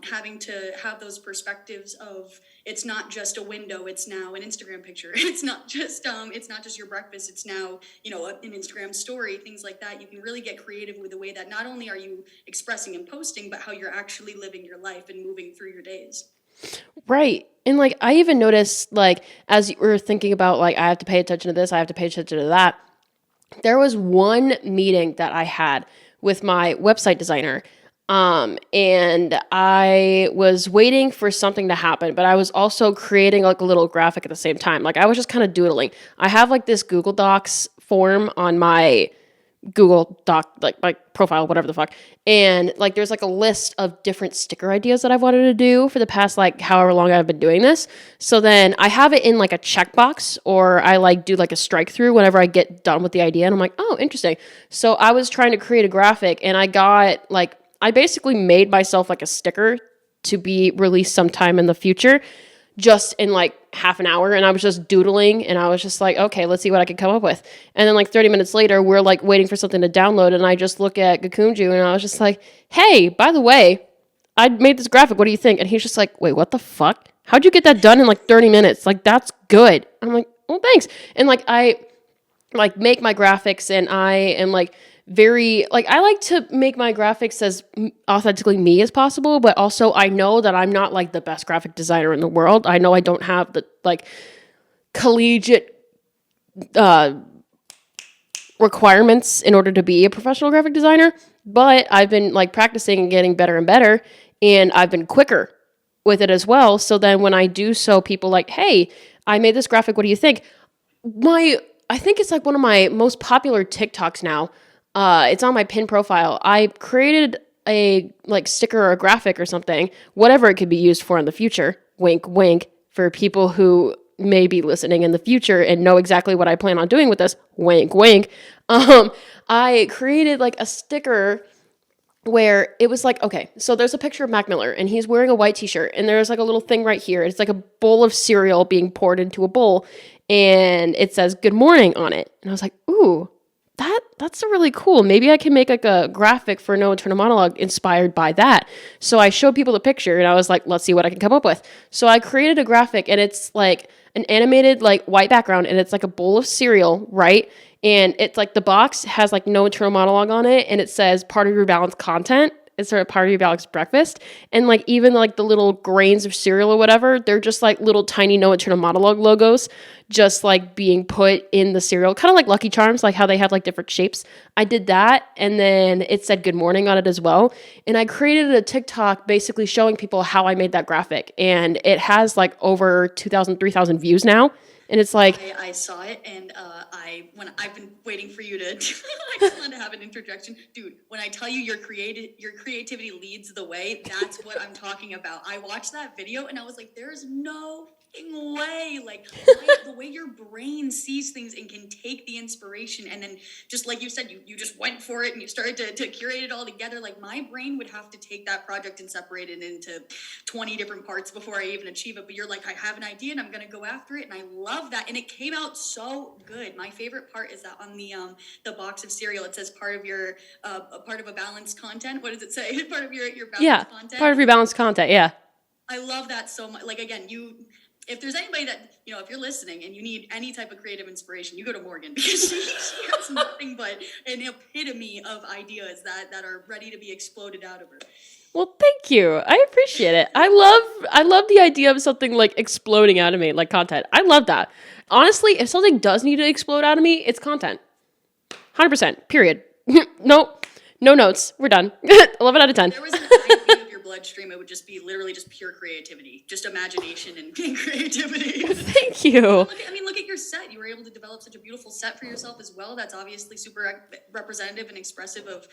having to have those perspectives of, it's not just a window, it's now an Instagram picture. It's not just your breakfast, it's now, an Instagram story, things like that. You can really get creative with the way that not only are you expressing and posting, but how you're actually living your life and moving through your days. Right. And like, I even noticed, like, as you were thinking about, like, I have to pay attention to this, I have to pay attention to that. There was one meeting that I had with my website designer. And I was waiting for something to happen, but I was also creating like a little graphic at the same time. Like I was just kind of doodling. I have like this Google Docs form on my Google Doc, like my profile, whatever the fuck. And like, there's like a list of different sticker ideas that I've wanted to do for the past, like however long I've been doing this. So then I have it in like a checkbox, or I like do like a strike through whenever I get done with the idea. And I'm like, oh, interesting. So I was trying to create a graphic, and I basically made myself like a sticker to be released sometime in the future, just in like half an hour. And I was just doodling, and I was just like, okay, let's see what I can come up with. And then like 30 minutes later, we're like waiting for something to download. And I just look at Gakunju, and I was just like, hey, by the way, I made this graphic. What do you think? And he's just like, wait, what the fuck? How'd you get that done in like 30 minutes? Like, that's good. I'm like, well, thanks. And like, I like make my graphics, and I am like, I like to make my graphics as authentically me as possible, but also I know that I'm not like the best graphic designer in the world. I know I don't have the like collegiate requirements in order to be a professional graphic designer, but I've been like practicing and getting better and better, and I've been quicker with it as well. So then when I do so, people like, hey, I made this graphic, what do you think? I think it's like one of my most popular TikToks now. It's on my pin profile. I created a like sticker or a graphic or something, whatever it could be used for in the future. Wink, wink, for people who may be listening in the future and know exactly what I plan on doing with this. Wink, wink. I created like a sticker where it was like, okay, so there's a picture of Mac Miller, and he's wearing a white t-shirt, and there's like a little thing right here. It's like a bowl of cereal being poured into a bowl, and it says good morning on it. And I was like, ooh, that's really cool. Maybe I can make like a graphic for No Internal Monologue inspired by that. So I showed people the picture, and I was like, let's see what I can come up with. So I created a graphic, and it's like an animated like white background, and it's like a bowl of cereal, right? And it's like the box has like No Internal Monologue on it, and it says part of your balanced content. It's sort of part of your balanced breakfast. And like even like the little grains of cereal or whatever, they're just like little tiny No Internal Monologue logos, just like being put in the cereal, kind of like Lucky Charms, like how they have like different shapes. I did that, and then it said good morning on it as well. And I created a TikTok basically showing people how I made that graphic, and it has like over 2,000, 3,000 views now. And it's like, I saw it, and when I've been waiting for you to, I just wanted to have an interjection, dude. When I tell you your creativity leads the way, that's what I'm talking about. I watched that video, and I was like, there's no way, like the way your brain sees things and can take the inspiration, and then just like you said, you just went for it and you started to curate it all together. Like my brain would have to take that project and separate it into 20 different parts before I even achieve it. But you're like, I have an idea and I'm gonna go after it, and I love that, and it came out so good. My favorite part is that on the box of cereal, it says part of your part of a balanced content. What does it say? Part of your balanced content. Part of your balanced content. Yeah. I love that so much. Like again, if there's anybody that, if you're listening and you need any type of creative inspiration, you go to Morgan, because she has nothing but an epitome of ideas that are ready to be exploded out of her. Well, thank you. I appreciate it. I love the idea of something like exploding out of me, like content. I love that. Honestly, if something does need to explode out of me, it's content. 100%. Period. No No notes. We're done. 11 out of 10. If there was an IV of your bloodstream, it would just be literally just pure creativity, just imagination and creativity. Thank you. Look at your set. You were able to develop such a beautiful set for yourself as well. That's obviously super representative and expressive of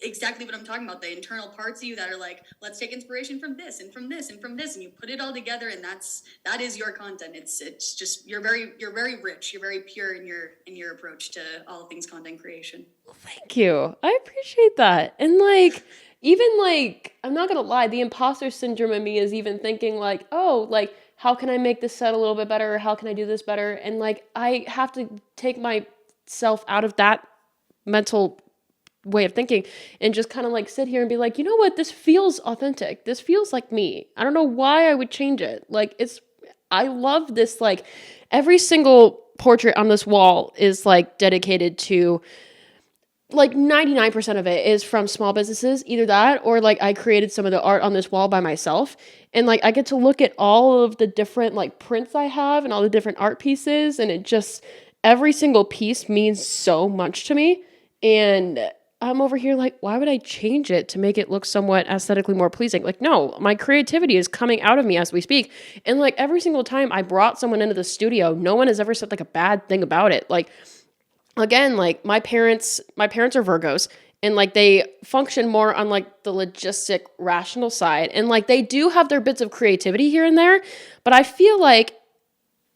exactly what I'm talking about. The internal parts of you that are like, let's take inspiration from this and from this and from this, and you put it all together, and that is your content. It's just you're very rich. You're very pure in your approach to all things content creation. Thank you. I appreciate that. And like, even like, I'm not gonna lie, the imposter syndrome in me is even thinking like, oh, like, how can I make this set a little bit better? Or how can I do this better? And like, I have to take myself out of that mental way of thinking and just kind of like sit here and be like, you know what? This feels authentic. This feels like me. I don't know why I would change it. Like, I love this. Like, every single portrait on this wall is like dedicated to, like 99% of it is from small businesses, either that or like I created some of the art on this wall by myself. And like I get to look at all of the different like prints I have and all the different art pieces, and it just, every single piece means so much to me. And I'm over here like, why would I change it to make it look somewhat aesthetically more pleasing? Like, no, my creativity is coming out of me as we speak. And like every single time I brought someone into the studio, no one has ever said like a bad thing about it. Like, again, like my parents are Virgos, and like they function more on like the logistic rational side, and like they do have their bits of creativity here and there, but I feel like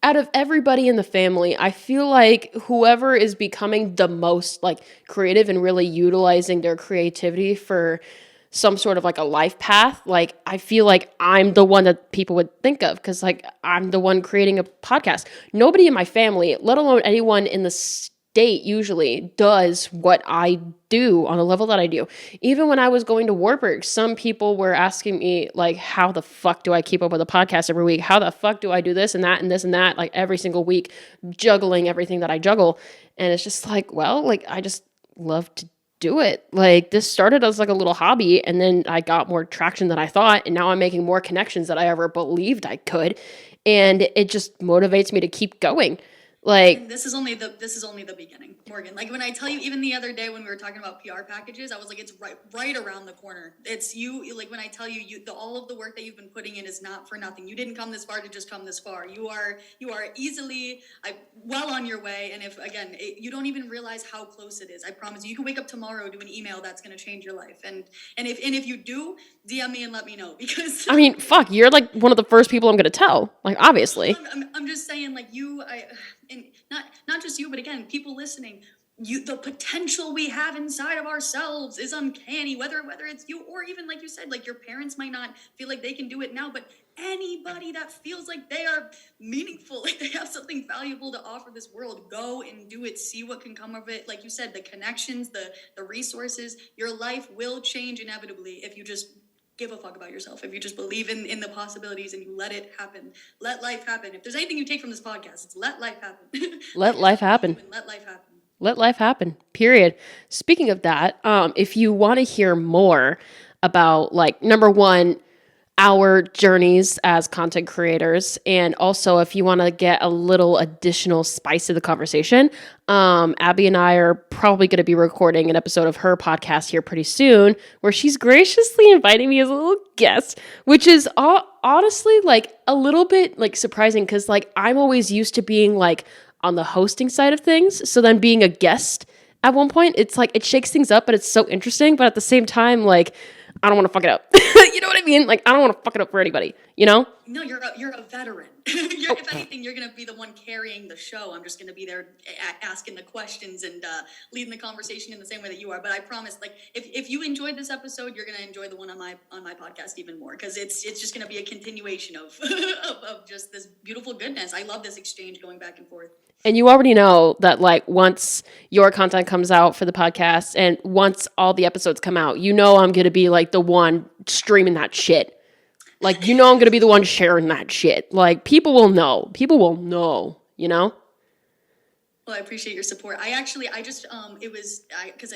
out of everybody in the family, I feel like whoever is becoming the most like creative and really utilizing their creativity for some sort of like a life path, like I feel like I'm the one that people would think of, because like I'm the one creating a podcast. Nobody in my family, let alone anyone in the state, usually does what I do on the level that I do. Even when I was going to Warburg, some people were asking me like, how the fuck do I keep up with a podcast every week? How the fuck do I do this and that and this and that, like every single week, juggling everything that I juggle? And it's just like, well, like I just love to do it. Like this started as like a little hobby, and then I got more traction than I thought, and now I'm making more connections than I ever believed I could, and it just motivates me to keep going. Like, and this is only the beginning, Morgan. Like when I tell you, even the other day when we were talking about PR packages, I was like, it's right around the corner. It's you. Like when I tell you, all of the work that you've been putting in is not for nothing. You didn't come this far to just come this far. You are easily well on your way. And if again, you don't even realize how close it is. I promise you can wake up tomorrow, do an email that's going to change your life. And if you do, DM me and let me know, because I mean, fuck, you're like one of the first people I'm going to tell. Like, obviously. I'm just saying, like and not just you, but again, people listening, the potential we have inside of ourselves is uncanny, whether it's you or even like you said, like your parents might not feel like they can do it now, but anybody that feels like they are meaningful, like they have something valuable to offer this world, go and do it. See what can come of it. Like you said, the connections, the resources, your life will change inevitably if you just give a fuck about yourself, if you just believe in the possibilities and you let it happen. Let life happen. If there's anything you take from this podcast, it's let life happen. Let life happen. Let life happen. Let life happen. Period. Speaking of that, if you want to hear more about like number one, our journeys as content creators, and also if you want to get a little additional spice to the conversation, Abby and I are probably going to be recording an episode of her podcast here pretty soon, where she's graciously inviting me as a little guest, which is honestly like a little bit like surprising, because like I'm always used to being like on the hosting side of things, so then being a guest at one point, it's like it shakes things up, but it's so interesting, but at the same time, like I don't want to fuck it up. You know what I mean? Like, I don't want to fuck it up for anybody, you know? No, you're a veteran. If anything, you're going to be the one carrying the show. I'm just going to be there asking the questions and leading the conversation in the same way that you are. But I promise, like, if you enjoyed this episode, you're going to enjoy the one on my podcast even more, because it's just going to be a continuation of just this beautiful goodness. I love this exchange going back and forth. And you already know that, like, once your content comes out for the podcast and once all the episodes come out, you know I'm going to be, like, the one streaming that shit. Like, you know I'm going to be the one sharing that shit. Like, people will know. People will know, you know? Well, I appreciate your support. Because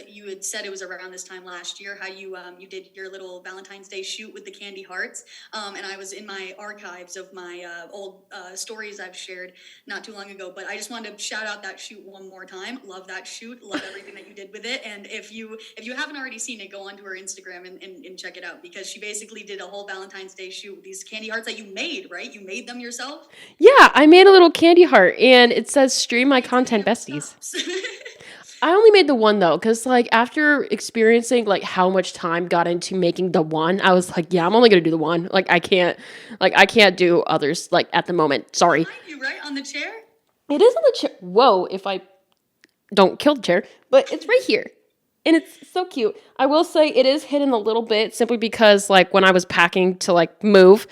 you had said it was around this time last year how you did your little Valentine's Day shoot with the candy hearts, and I was in my archives of my old stories I've shared not too long ago. But I just wanted to shout out that shoot one more time. Love that shoot. Love everything that you did with it. And if you haven't already seen it, go onto her Instagram and check it out, because she basically did a whole Valentine's Day shoot with these candy hearts that you made. Right? You made them yourself. Yeah, I made a little candy heart, and it says "Stream my content, besties." I only made the one though, because like after experiencing like how much time got into making the one, I was like, yeah, I'm only gonna do the one. I can't do others like at the moment. Sorry. Behind you, right on the chair. It is on the chair. Whoa, if I don't kill the chair, but it's right here. And it's so cute. I will say it is hidden a little bit simply because like when I was packing to like move,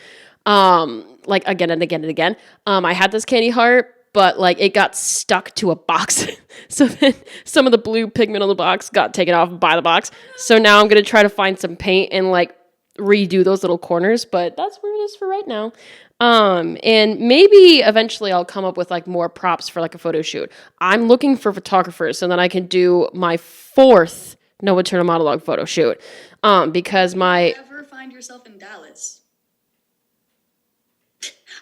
like again and again and again, I had this candy heart, but like it got stuck to a box. So then some of the blue pigment on the box got taken off by the box. So now I'm going to try to find some paint and like redo those little corners, but that's where it is for right now. And maybe eventually I'll come up with like more props for like a photo shoot. I'm looking for photographers so that I can do my 4th No Eternal Monologue photo shoot. Because my Ever find yourself in Dallas?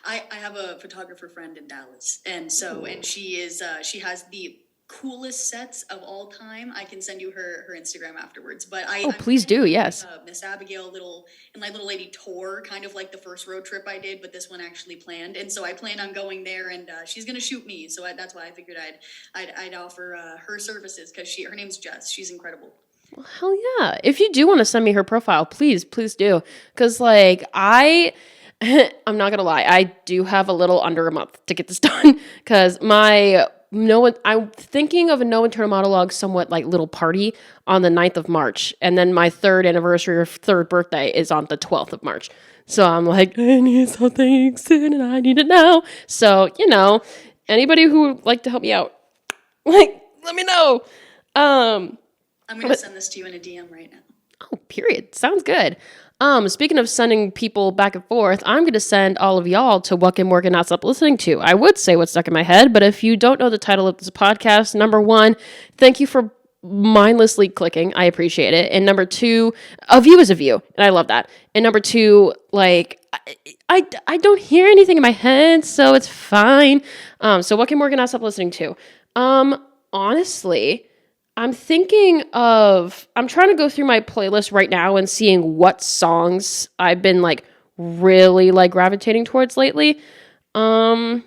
I have a photographer friend in Dallas, and she has the coolest sets of all time. I can send you her Instagram afterwards. But I'm please do, yes. Miss Abigail little lady tour, kind of like the first road trip I did, but this one actually planned, and so I plan on going there, and she's gonna shoot me. So that's why I figured I'd offer her services, because her name's Jess. She's incredible. Well, hell yeah! If you do want to send me her profile, please do, because like I'm not gonna lie, I do have a little under a month to get this done, because I'm thinking of a No Eternal Monologue somewhat like little party on the 9th of March, and then my 3rd anniversary or 3rd birthday is on the 12th of March. So I'm like, I need something soon and I need it now. So, anybody who would like to help me out, like, let me know. I'm gonna send this to you in a DM right now. Oh, period. Sounds good. Speaking of sending people back and forth, I'm going to send all of y'all to What Can Morgan Not Stop Listening To. I would say what's stuck in my head, but if you don't know the title of this podcast, number 1, thank you for mindlessly clicking. I appreciate it. And number 2, a view is a view, and I love that. And number 2, like, I don't hear anything in my head, so it's fine. So What Can Morgan Not Stop Listening To? Honestly, I'm trying to go through my playlist right now and seeing what songs I've been like really like gravitating towards lately. Does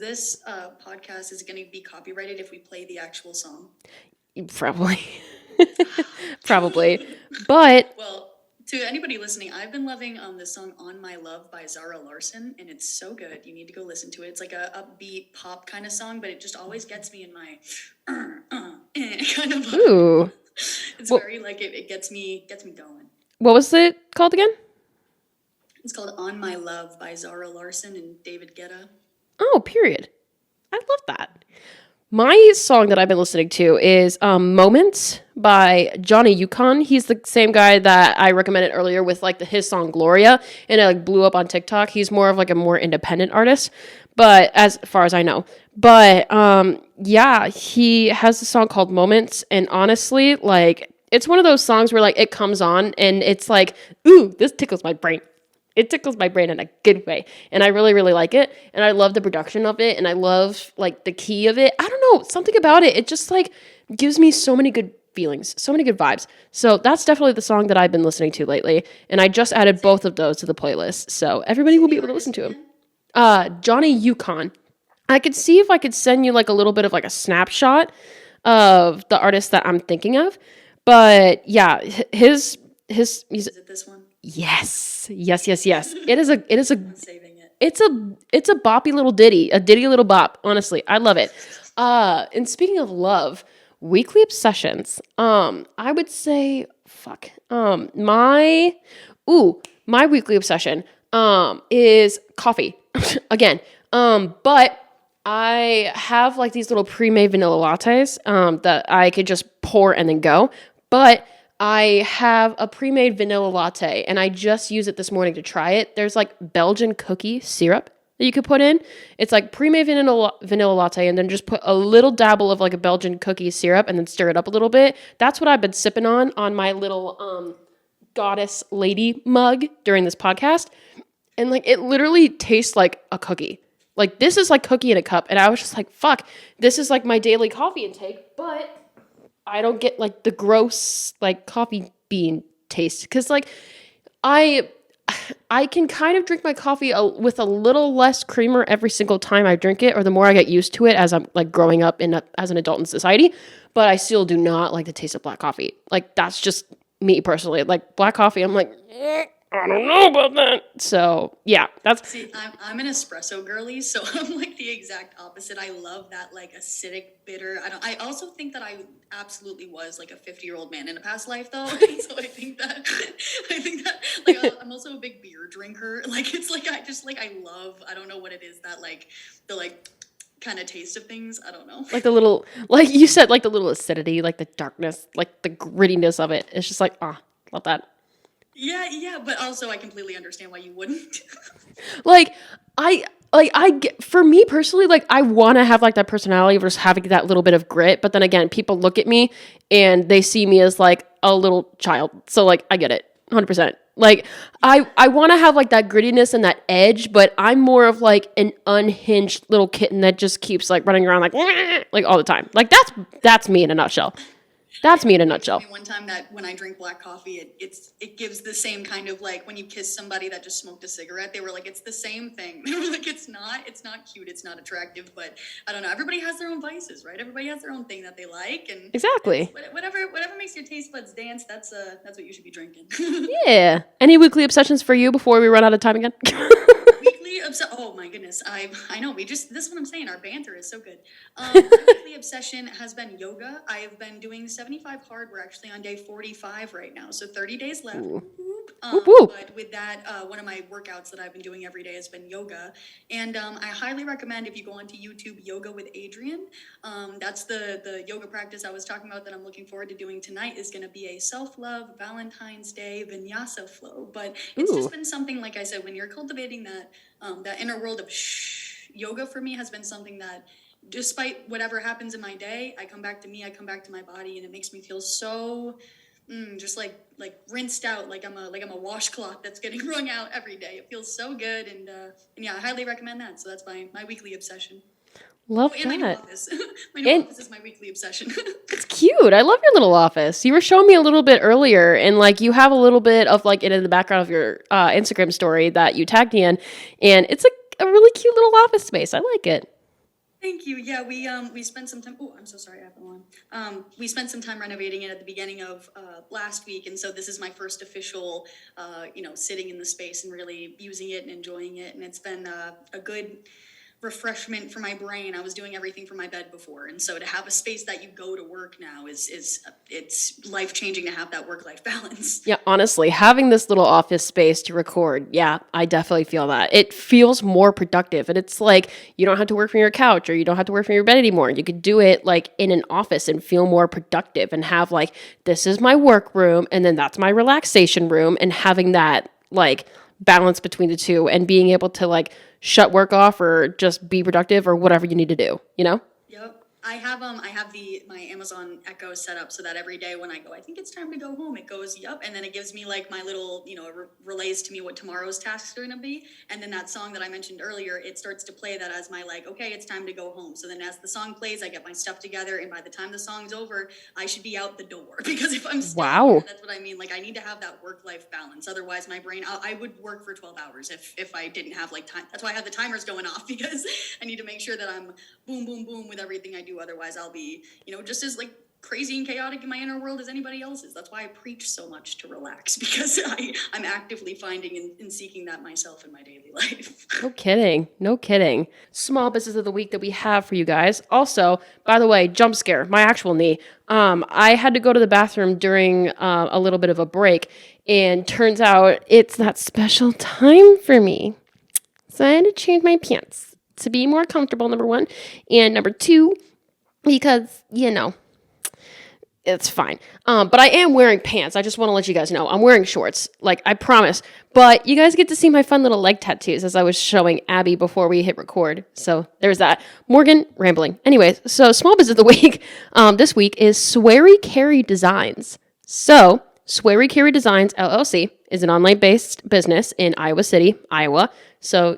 this podcast, is going to be copyrighted if we play the actual song? Probably. Probably. But well, to anybody listening, I've been loving this song "On My Love" by Zara Larsson, and it's so good. You need to go listen to it. It's like a upbeat pop kind of song, but it just always gets me in my kind of. Ooh. It's very like it gets me going. What was it called again? It's called "On My Love" by Zara Larsson and David Guetta. Oh, period. I love that. My song that I've been listening to is Moments by Johnny Yukon. He's the same guy that I recommended earlier with like his song Gloria, and it like blew up on TikTok. He's more of like a more independent artist, but as far as I know. But yeah, he has a song called Moments, and honestly, like it's one of those songs where like it comes on and it's like, ooh, this tickles my brain. It tickles my brain in a good way. And I really, really like it. And I love the production of it. And I love like the key of it. I don't know, something about it. It just like gives me so many good feelings, so many good vibes. So that's definitely the song that I've been listening to lately. And I just added both of those to the playlist. So everybody will be able to listen to them. Johnny Yukon. I could see if I could send you like a little bit of like a snapshot of the artist that I'm thinking of. But yeah, his Is it this one? Yes. It is a I'm saving it. it's a boppy little ditty, a ditty little bop. Honestly, I love it. And speaking of love, weekly obsessions. I would say my weekly obsession is coffee. Again. But I have like these little pre-made vanilla lattes that I could just pour and then go. But I have a pre-made vanilla latte, and I just used it this morning to try it. There's like Belgian cookie syrup that you could put in. It's like pre-made vanilla latte, and then just put a little dabble of like a Belgian cookie syrup and then stir it up a little bit. That's what I've been sipping on my little goddess lady mug during this podcast. And like it literally tastes like a cookie. Like this is like cookie in a cup. And I was just like, fuck, this is like my daily coffee intake, but I don't get like the gross like coffee bean taste. Because like I can kind of drink my coffee with a little less creamer every single time I drink it, or the more I get used to it as I'm like growing up as an adult in society. But I still do not like the taste of black coffee. Like that's just me personally. Like black coffee, I'm like, I don't know about that. So yeah, that's. See, I'm an espresso girly, so I'm like the exact opposite. I love that like acidic, bitter. I also think that I absolutely was like a 50-year-old man in a past life, though. So I think that like I'm also a big beer drinker. Like it's like I love. I don't know what it is that like the like kind of taste of things. I don't know. Like the little, like you said, like the little acidity, like the darkness, like the grittiness of it. It's just like, love that. Yeah, but also I completely understand why you wouldn't. Like I get, for me personally, like I want to have like that personality of just having that little bit of grit. But then again, people look at me and they see me as like a little child. So like I get it, 100%. Like I want to have like that grittiness and that edge, but I'm more of like an unhinged little kitten that just keeps like running around like all the time. Like that's me in a nutshell. That's me in a nutshell. One time that when I drink black coffee, it gives the same kind of like when you kiss somebody that just smoked a cigarette. They were like, it's the same thing. They were like, it's not cute, it's not attractive, but I don't know. Everybody has their own vices, right? Everybody has their own thing that they like, and exactly whatever makes your taste buds dance. That's what you should be drinking. Yeah. Any weekly obsessions for you before we run out of time again? Oh my goodness, I know. This is what I'm saying. Our banter is so good. My weekly obsession has been yoga. I have been doing 75 hard. We're actually on day 45 right now, so 30 days left. But with that, one of my workouts that I've been doing every day has been yoga, and I highly recommend if you go onto YouTube, Yoga with Adrian. That's the yoga practice I was talking about that I'm looking forward to doing tonight. Is going to be a self-love Valentine's Day vinyasa flow, but it's just been something, like I said, when you're cultivating that inner world of yoga for me has been something that, despite whatever happens in my day, I come back to me, I come back to my body, and it makes me feel so just like rinsed out, like I'm a washcloth that's getting wrung out every day. It feels so good, and yeah, I highly recommend that. So that's my weekly obsession. Love that. My new office. My new office is my weekly obsession. It's cute. I love your little office. You were showing me a little bit earlier, and like you have a little bit of like it in the background of your Instagram story that you tagged me in, and it's a really cute little office space. I like it. Thank you. Yeah, we spent some time. Oh, I'm so sorry, I have one. We spent some time renovating it at the beginning of last week, and so this is my first official, sitting in the space and really using it and enjoying it. And it's been a good refreshment for my brain. I was doing everything from my bed before, and so to have a space that you go to work now it's life-changing to have that work-life balance. Yeah, honestly, having this little office space to record, yeah, I definitely feel that. It feels more productive, and it's like you don't have to work from your couch or you don't have to work from your bed anymore. You could do it like in an office and feel more productive and have like, this is my work room and then that's my relaxation room, and having that like balance between the two and being able to like shut work off or just be productive or whatever you need to do, you know? Yep. I have my Amazon Echo set up so that every day when I go, I think it's time to go home, it goes, yep, and then it gives me like my little, relays to me what tomorrow's tasks are going to be, and then that song that I mentioned earlier, it starts to play that as my like, okay, it's time to go home. So then as the song plays, I get my stuff together, and by the time the song's over, I should be out the door, because if I'm still here, that's what I mean. Like I need to have that work-life balance. Otherwise, my brain, I would work for 12 hours if I didn't have like time. That's why I have the timers going off, because I need to make sure that I'm boom, boom, boom with everything I do. Otherwise, I'll be, just as like crazy and chaotic in my inner world as anybody else's. That's why I preach so much to relax, because I'm actively finding and seeking that myself in my daily life. No kidding. No kidding. Small business of the week that we have for you guys. Also, by the way, jump scare, my actual knee. I had to go to the bathroom during a little bit of a break, and turns out it's that special time for me. So I had to change my pants to be more comfortable, number one. And number two, because, it's fine. But I am wearing pants. I just want to let you guys know. I'm wearing shorts. Like, I promise. But you guys get to see my fun little leg tattoos as I was showing Abby before we hit record. So there's that. Morgan, rambling. Anyways, so small business of the week this week is Swery Carey Designs. So Swery Carey Designs, LLC, is an online-based business in Iowa City, Iowa. So,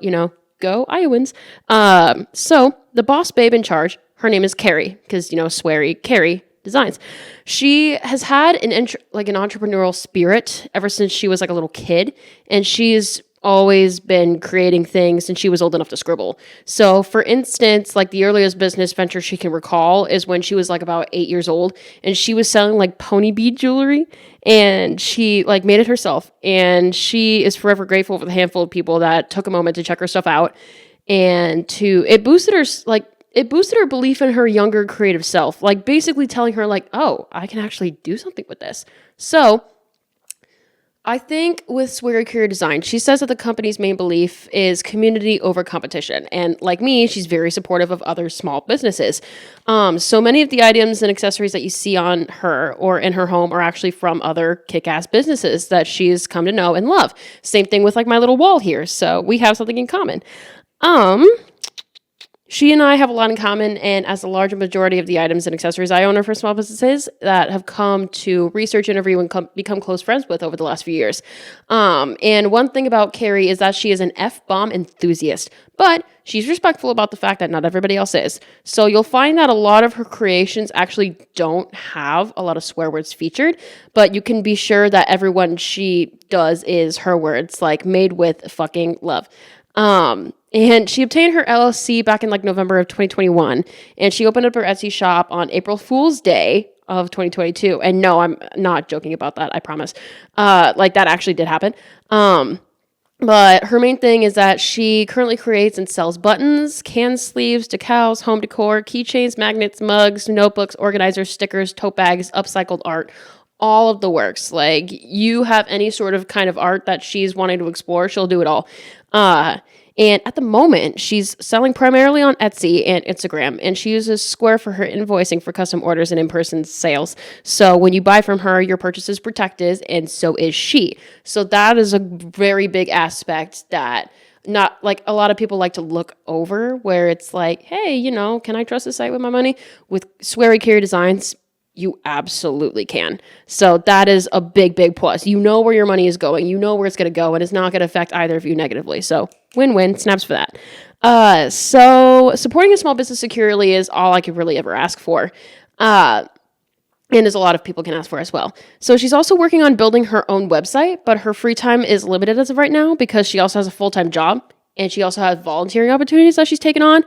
go Iowans. So the boss babe in charge, her name is Carey, because, Swery Carey Designs. She has had an entrepreneurial spirit ever since she was like a little kid, and she's always been creating things since she was old enough to scribble. So for instance, like the earliest business venture she can recall is when she was like about 8 years old, and she was selling like pony bead jewelry, and she like made it herself, and she is forever grateful for the handful of people that took a moment to check her stuff out, and it boosted her belief in her younger creative self, like basically telling her like, oh, I can actually do something with this. So I think with Swery Carey Design, she says that the company's main belief is community over competition. And like me, she's very supportive of other small businesses. So many of the items and accessories that you see on her or in her home are actually from other kick-ass businesses that she's come to know and love. Same thing with like my little wall here. So we have something in common. She and I have a lot in common, and as the large majority of the items and accessories I own are for small businesses that have come to research, interview, and become close friends with over the last few years. And one thing about Carey is that she is an F-bomb enthusiast, but she's respectful about the fact that not everybody else is. So you'll find that a lot of her creations actually don't have a lot of swear words featured, but you can be sure that everyone she does is her words, like made with fucking love. And she obtained her LLC back in like November of 2021, and she opened up her Etsy shop on April Fool's Day of 2022. And no, I'm not joking about that. I promise. Like that actually did happen. But her main thing is that she currently creates and sells buttons, can sleeves, decals, home decor, keychains, magnets, mugs, notebooks, organizers, stickers, tote bags, upcycled art, all of the works. Like you have any sort of kind of art that she's wanting to explore, she'll do it all. And at the moment, she's selling primarily on Etsy and Instagram, and she uses Square for her invoicing for custom orders and in-person sales. So when you buy from her, your purchase is protected, and so is she. So that is a very big aspect that not like a lot of people like to look over, where it's like, hey, can I trust the site with my money? With Swery Carey Designs, you absolutely can. So that is a big, big plus. You know where your money is going. You know where it's going to go, and it's not going to affect either of you negatively. So win-win, snaps for that. So supporting a small business securely is all I could really ever ask for. And as a lot of people can ask for as well. So she's also working on building her own website, but her free time is limited as of right now because she also has a full-time job, and she also has volunteering opportunities that she's taken on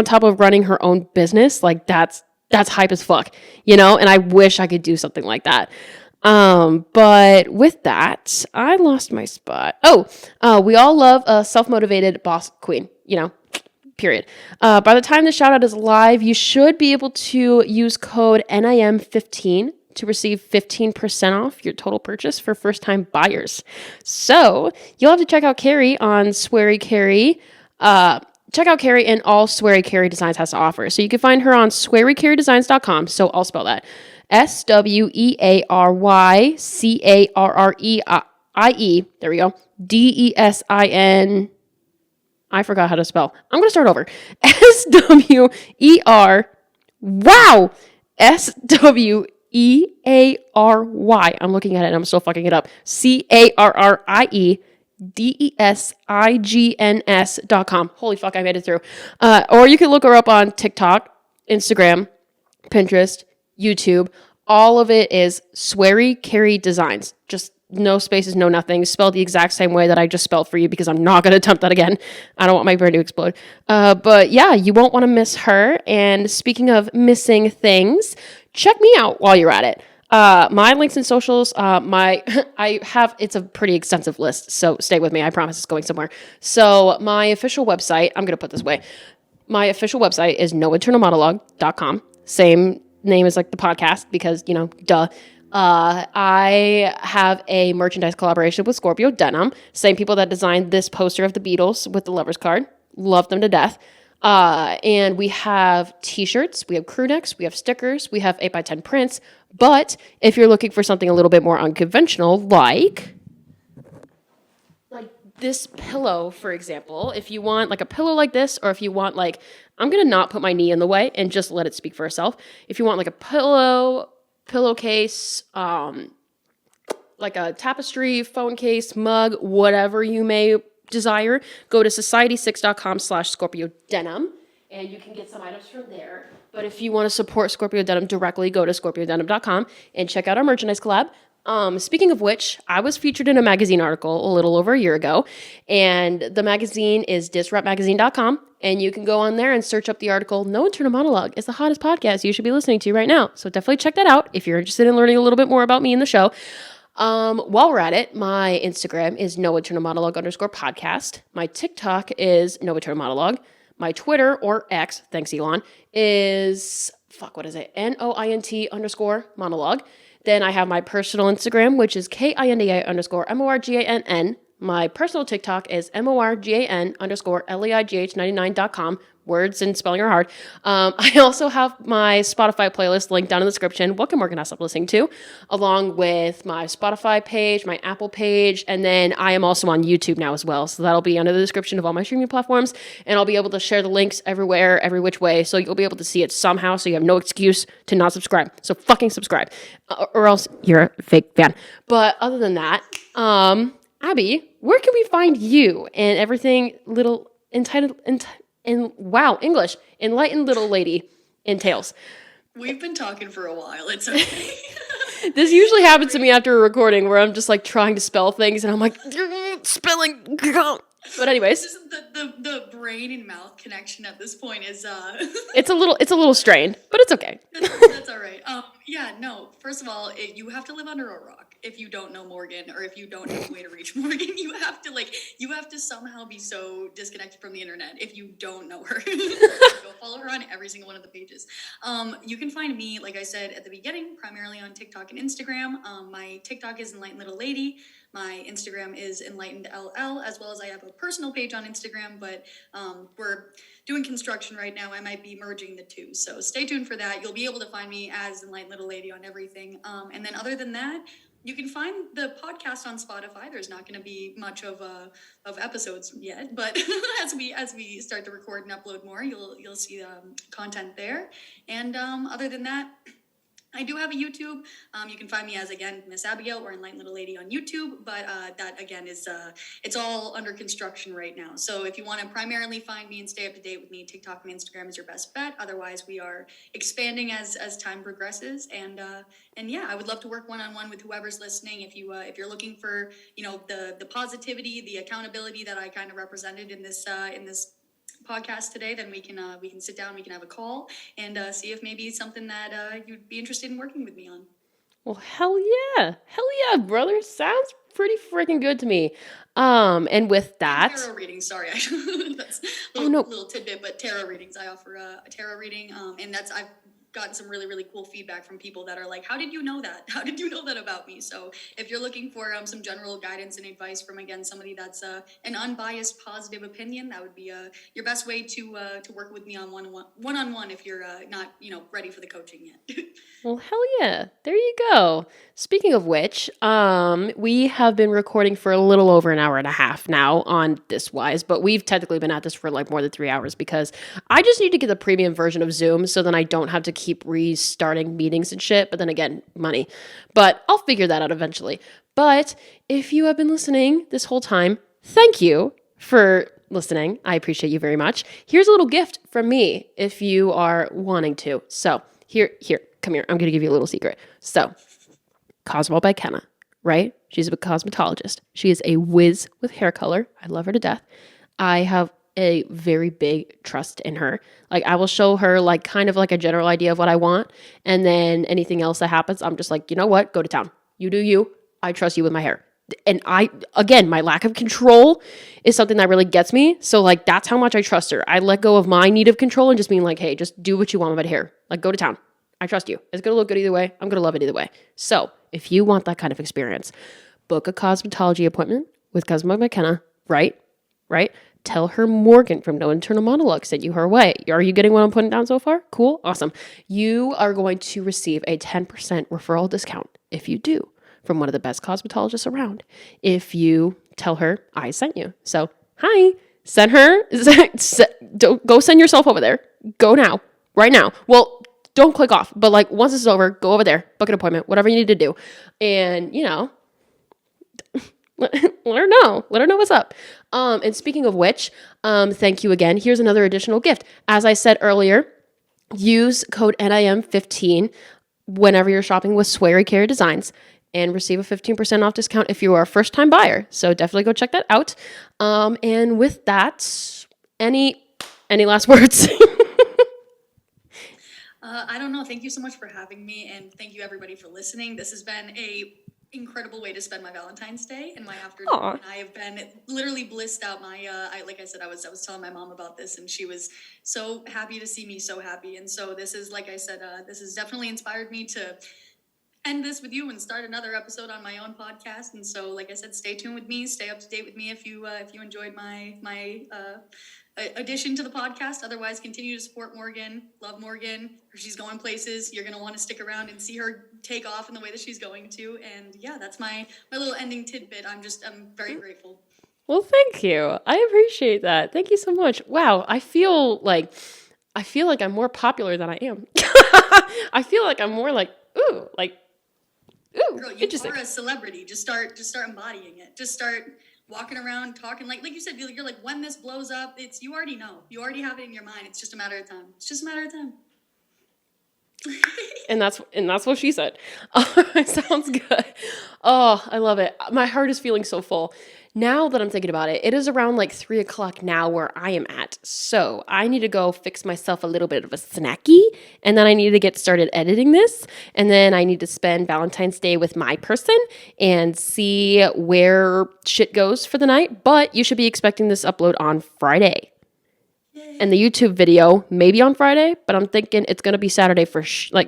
top of running her own business. Like that's hype as fuck, and I wish I could do something like that. But with that, I lost my spot. We all love a self-motivated boss queen, period. By the time the shout out is live, you should be able to use code NIM15 to receive 15% off your total purchase for first-time buyers. So you'll have to check out Carey on Swery Carey. Check out Carey and all Swery Carey Designs has to offer. So you can find her on swerycareydesigns.com. So I'll spell that. SWEARYCARREIE. There we go. DESIN. I forgot how to spell. I'm going to start over. SWER. Wow. SWEARY. I'm looking at it and I'm still fucking it up. CARRIE. DESIGNS.com. Holy fuck, I made it through. Or you can look her up on TikTok, Instagram, Pinterest, YouTube. All of it is Swery Carey Designs. Just no spaces, no nothing. Spelled the exact same way that I just spelled for you because I'm not going to attempt that again. I don't want my brain to explode. But yeah, you won't want to miss her. And speaking of missing things, check me out while you're at it. My links and socials, it's a pretty extensive list, so stay with me. I promise it's going somewhere. So my official website, I'm going to put this way. My official website is noeternalmonologue.com. Same name as like the podcast because, duh. I have a merchandise collaboration with Scorpio Denim. Same people that designed this poster of the Beatles with the lover's card. Love them to death. And we have t-shirts, we have crew necks, we have stickers, we have 8x10 prints, But if you're looking for something a little bit more unconventional, like this pillow, for example, if you want like a pillow like this, or if you want like, I'm going to not put my knee in the way and just let it speak for itself. If you want like a pillowcase, like a tapestry, phone case, mug, whatever you may desire, go to society6.com/Scorpio Denim, and you can get some items from there. But if you want to support Scorpio Denim directly, go to scorpiodenim.com and check out our merchandise collab. Speaking of which, I was featured in a magazine article a little over a year ago, and the magazine is disruptmagazine.com, and you can go on there and search up the article, No Internal Monologue is the hottest podcast you should be listening to right now. So definitely check that out if you're interested in learning a little bit more about me and the show. While we're at it, my Instagram is No Internal Monologue _podcast. My TikTok is No Internal Monologue. My Twitter, or X, thanks Elon, is, NOINT_monologue. Then I have my personal Instagram, which is KINDA_MORGANN. My personal TikTok is MORGAN_LEIGH99.com. Words and spelling are hard. I also have my Spotify playlist linked down in the description. What can Morgan not stop listening to? Along with my Spotify page, my Apple page, and then I am also on YouTube now as well. So that'll be under the description of all my streaming platforms, and I'll be able to share the links everywhere, every which way, so you'll be able to see it somehow, so you have no excuse to not subscribe. So fucking subscribe, or else you're a fake fan. But other than that, Abby, where can we find you and everything little entitled... wow, English, enlightened little lady entails? We've been talking for a while. It's okay. This usually happens to me after a recording where I'm just like trying to spell things and I'm like, spelling. But anyways, the brain and mouth connection at this point is it's a little strained, but it's okay. That's all right. Yeah, no. First of all, you have to live under a rock if you don't know Morgan, or if you don't have a way to reach Morgan. You have to somehow be so disconnected from the internet if you don't know her. Go follow her on every single one of the pages. You can find me, like I said at the beginning, primarily on TikTok and Instagram. My TikTok is Enlightened Little Lady. My Instagram is Enlightened LL, as well as I have a personal page on Instagram, but we're doing construction right now. I might be merging the two, so stay tuned for that. You'll be able to find me as Enlightened Little Lady on everything. And then other than that, you can find the podcast on Spotify. There's not going to be much of episodes yet, but as we start to record and upload more, you'll see content there. And other than that, I do have a YouTube. You can find me as, again, Miss Abigail or Enlightened Little Lady on YouTube, but that, again, is it's all under construction right now. So if you want to primarily find me and stay up to date with me, TikTok and Instagram is your best bet. Otherwise, we are expanding as time progresses. And yeah, I would love to work one-on-one with whoever's listening. If you're looking for, the positivity, the accountability that I kind of represented in this podcast today, then we can sit down, we can have a call, and see if maybe it's something that you'd be interested in working with me on. Well, hell yeah, brother, sounds pretty freaking good to me. And with that, tarot readings, sorry, that's little tidbit, but tarot readings, I offer a tarot reading, and I've gotten some really, really cool feedback from people that are like, how did you know that? How did you know that about me? So if you're looking for some general guidance and advice from, again, somebody that's an unbiased, positive opinion, that would be your best way to work with me on one-on-one if you're not, ready for the coaching yet. Well, hell yeah. There you go. Speaking of which, we have been recording for a little over an hour and a half now on this wise, but we've technically been at this for like more than 3 hours because I just need to get the premium version of Zoom so then I don't have to keep restarting meetings and shit. But then again, money. But I'll figure that out eventually. But if you have been listening this whole time, thank you for listening. I appreciate you very much. Here's a little gift from me if you are wanting to. So here, come here. I'm going to give you a little secret. So Cosmo by Kenna, right? She's a cosmetologist. She is a whiz with hair color. I love her to death. I have a very big trust in her. Like, I will show her like kind of like a general idea of what I want. And then anything else that happens, I'm just like, you know what? Go to town. You do you. I trust you with my hair. And again, my lack of control is something that really gets me. So like, that's how much I trust her. I let go of my need of control and just being like, hey, just do what you want with my hair. Like, go to town. I trust you. It's going to look good either way. I'm going to love it either way. So if you want that kind of experience, book a cosmetology appointment with Cosmo McKenna, right? Tell her Morgan from No Internal Monologue sent you her way. Are you getting what I'm putting down so far? Cool. Awesome. You are going to receive a 10% referral discount if you do from one of the best cosmetologists around. If you tell her I sent you. So, hi, send her, go send yourself over there. Go now, right now. Well, don't click off, but like once this is over, go over there, book an appointment, whatever you need to do. And, you know, let her know. Let her know what's up. And speaking of which, thank you again. Here's another additional gift. As I said earlier, use code NIM15 whenever you're shopping with Sweary Care Designs and receive a 15% off discount if you are a first-time buyer. So definitely go check that out. And with that, any last words? I don't know. Thank you so much for having me, and thank you everybody for listening. This has been a incredible way to spend my Valentine's Day and my afternoon. Aww. And I have been literally blissed out. Like I said, I was telling my mom about this, and she was so happy to see me so happy. And so this is, like I said, this has definitely inspired me to end this with you and start another episode on my own podcast. And so, like I said, stay tuned with me, stay up to date with me if you enjoyed my addition to the podcast. Otherwise, continue to support Morgan. Love Morgan. She's going places. You're going to want to stick around and see her take off in the way that she's going to. And yeah, that's my little ending tidbit. I'm very grateful. Well, thank you. I appreciate that. Thank you so much. Wow. I feel like I'm more popular than I am. I feel like I'm more like, ooh, Girl, you interesting. are a celebrity. Just start embodying it. Just start walking around talking like you said. You're like, when this blows up, you already know. You already have it in your mind. It's just a matter of time. It's just a matter of time. And that's what she said. Sounds good. Oh, I love it. My heart is feeling so full. Now that I'm thinking about it, it is around like 3:00 now where I am at. So I need to go fix myself a little bit of a snacky, and then I need to get started editing this, and then I need to spend Valentine's Day with my person and see where shit goes for the night. But you should be expecting this upload on Friday. And the YouTube video maybe on Friday, but I'm thinking it's going to be Saturday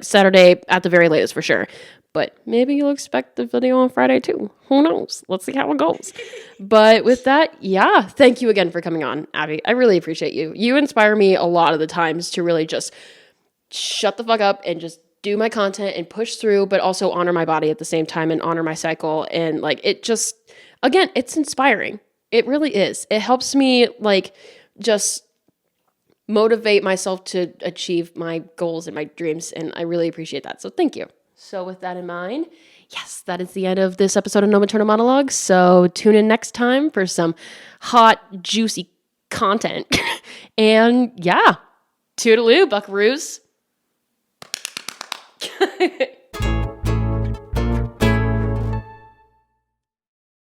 Saturday at the very latest for sure. But maybe you'll expect the video on Friday too. Who knows? Let's see how it goes. But with that, yeah, thank you again for coming on, Abby. I really appreciate you. You inspire me a lot of the times to really just shut the fuck up and just do my content and push through, but also honor my body at the same time and honor my cycle. And like, it just, again, it's inspiring. It really is. It helps me like just motivate myself to achieve my goals and my dreams. And I really appreciate that. So thank you. So with that in mind, yes, that is the end of this episode of No Maternal Monologue. So tune in next time for some hot, juicy content. And yeah, toodaloo, buckaroos.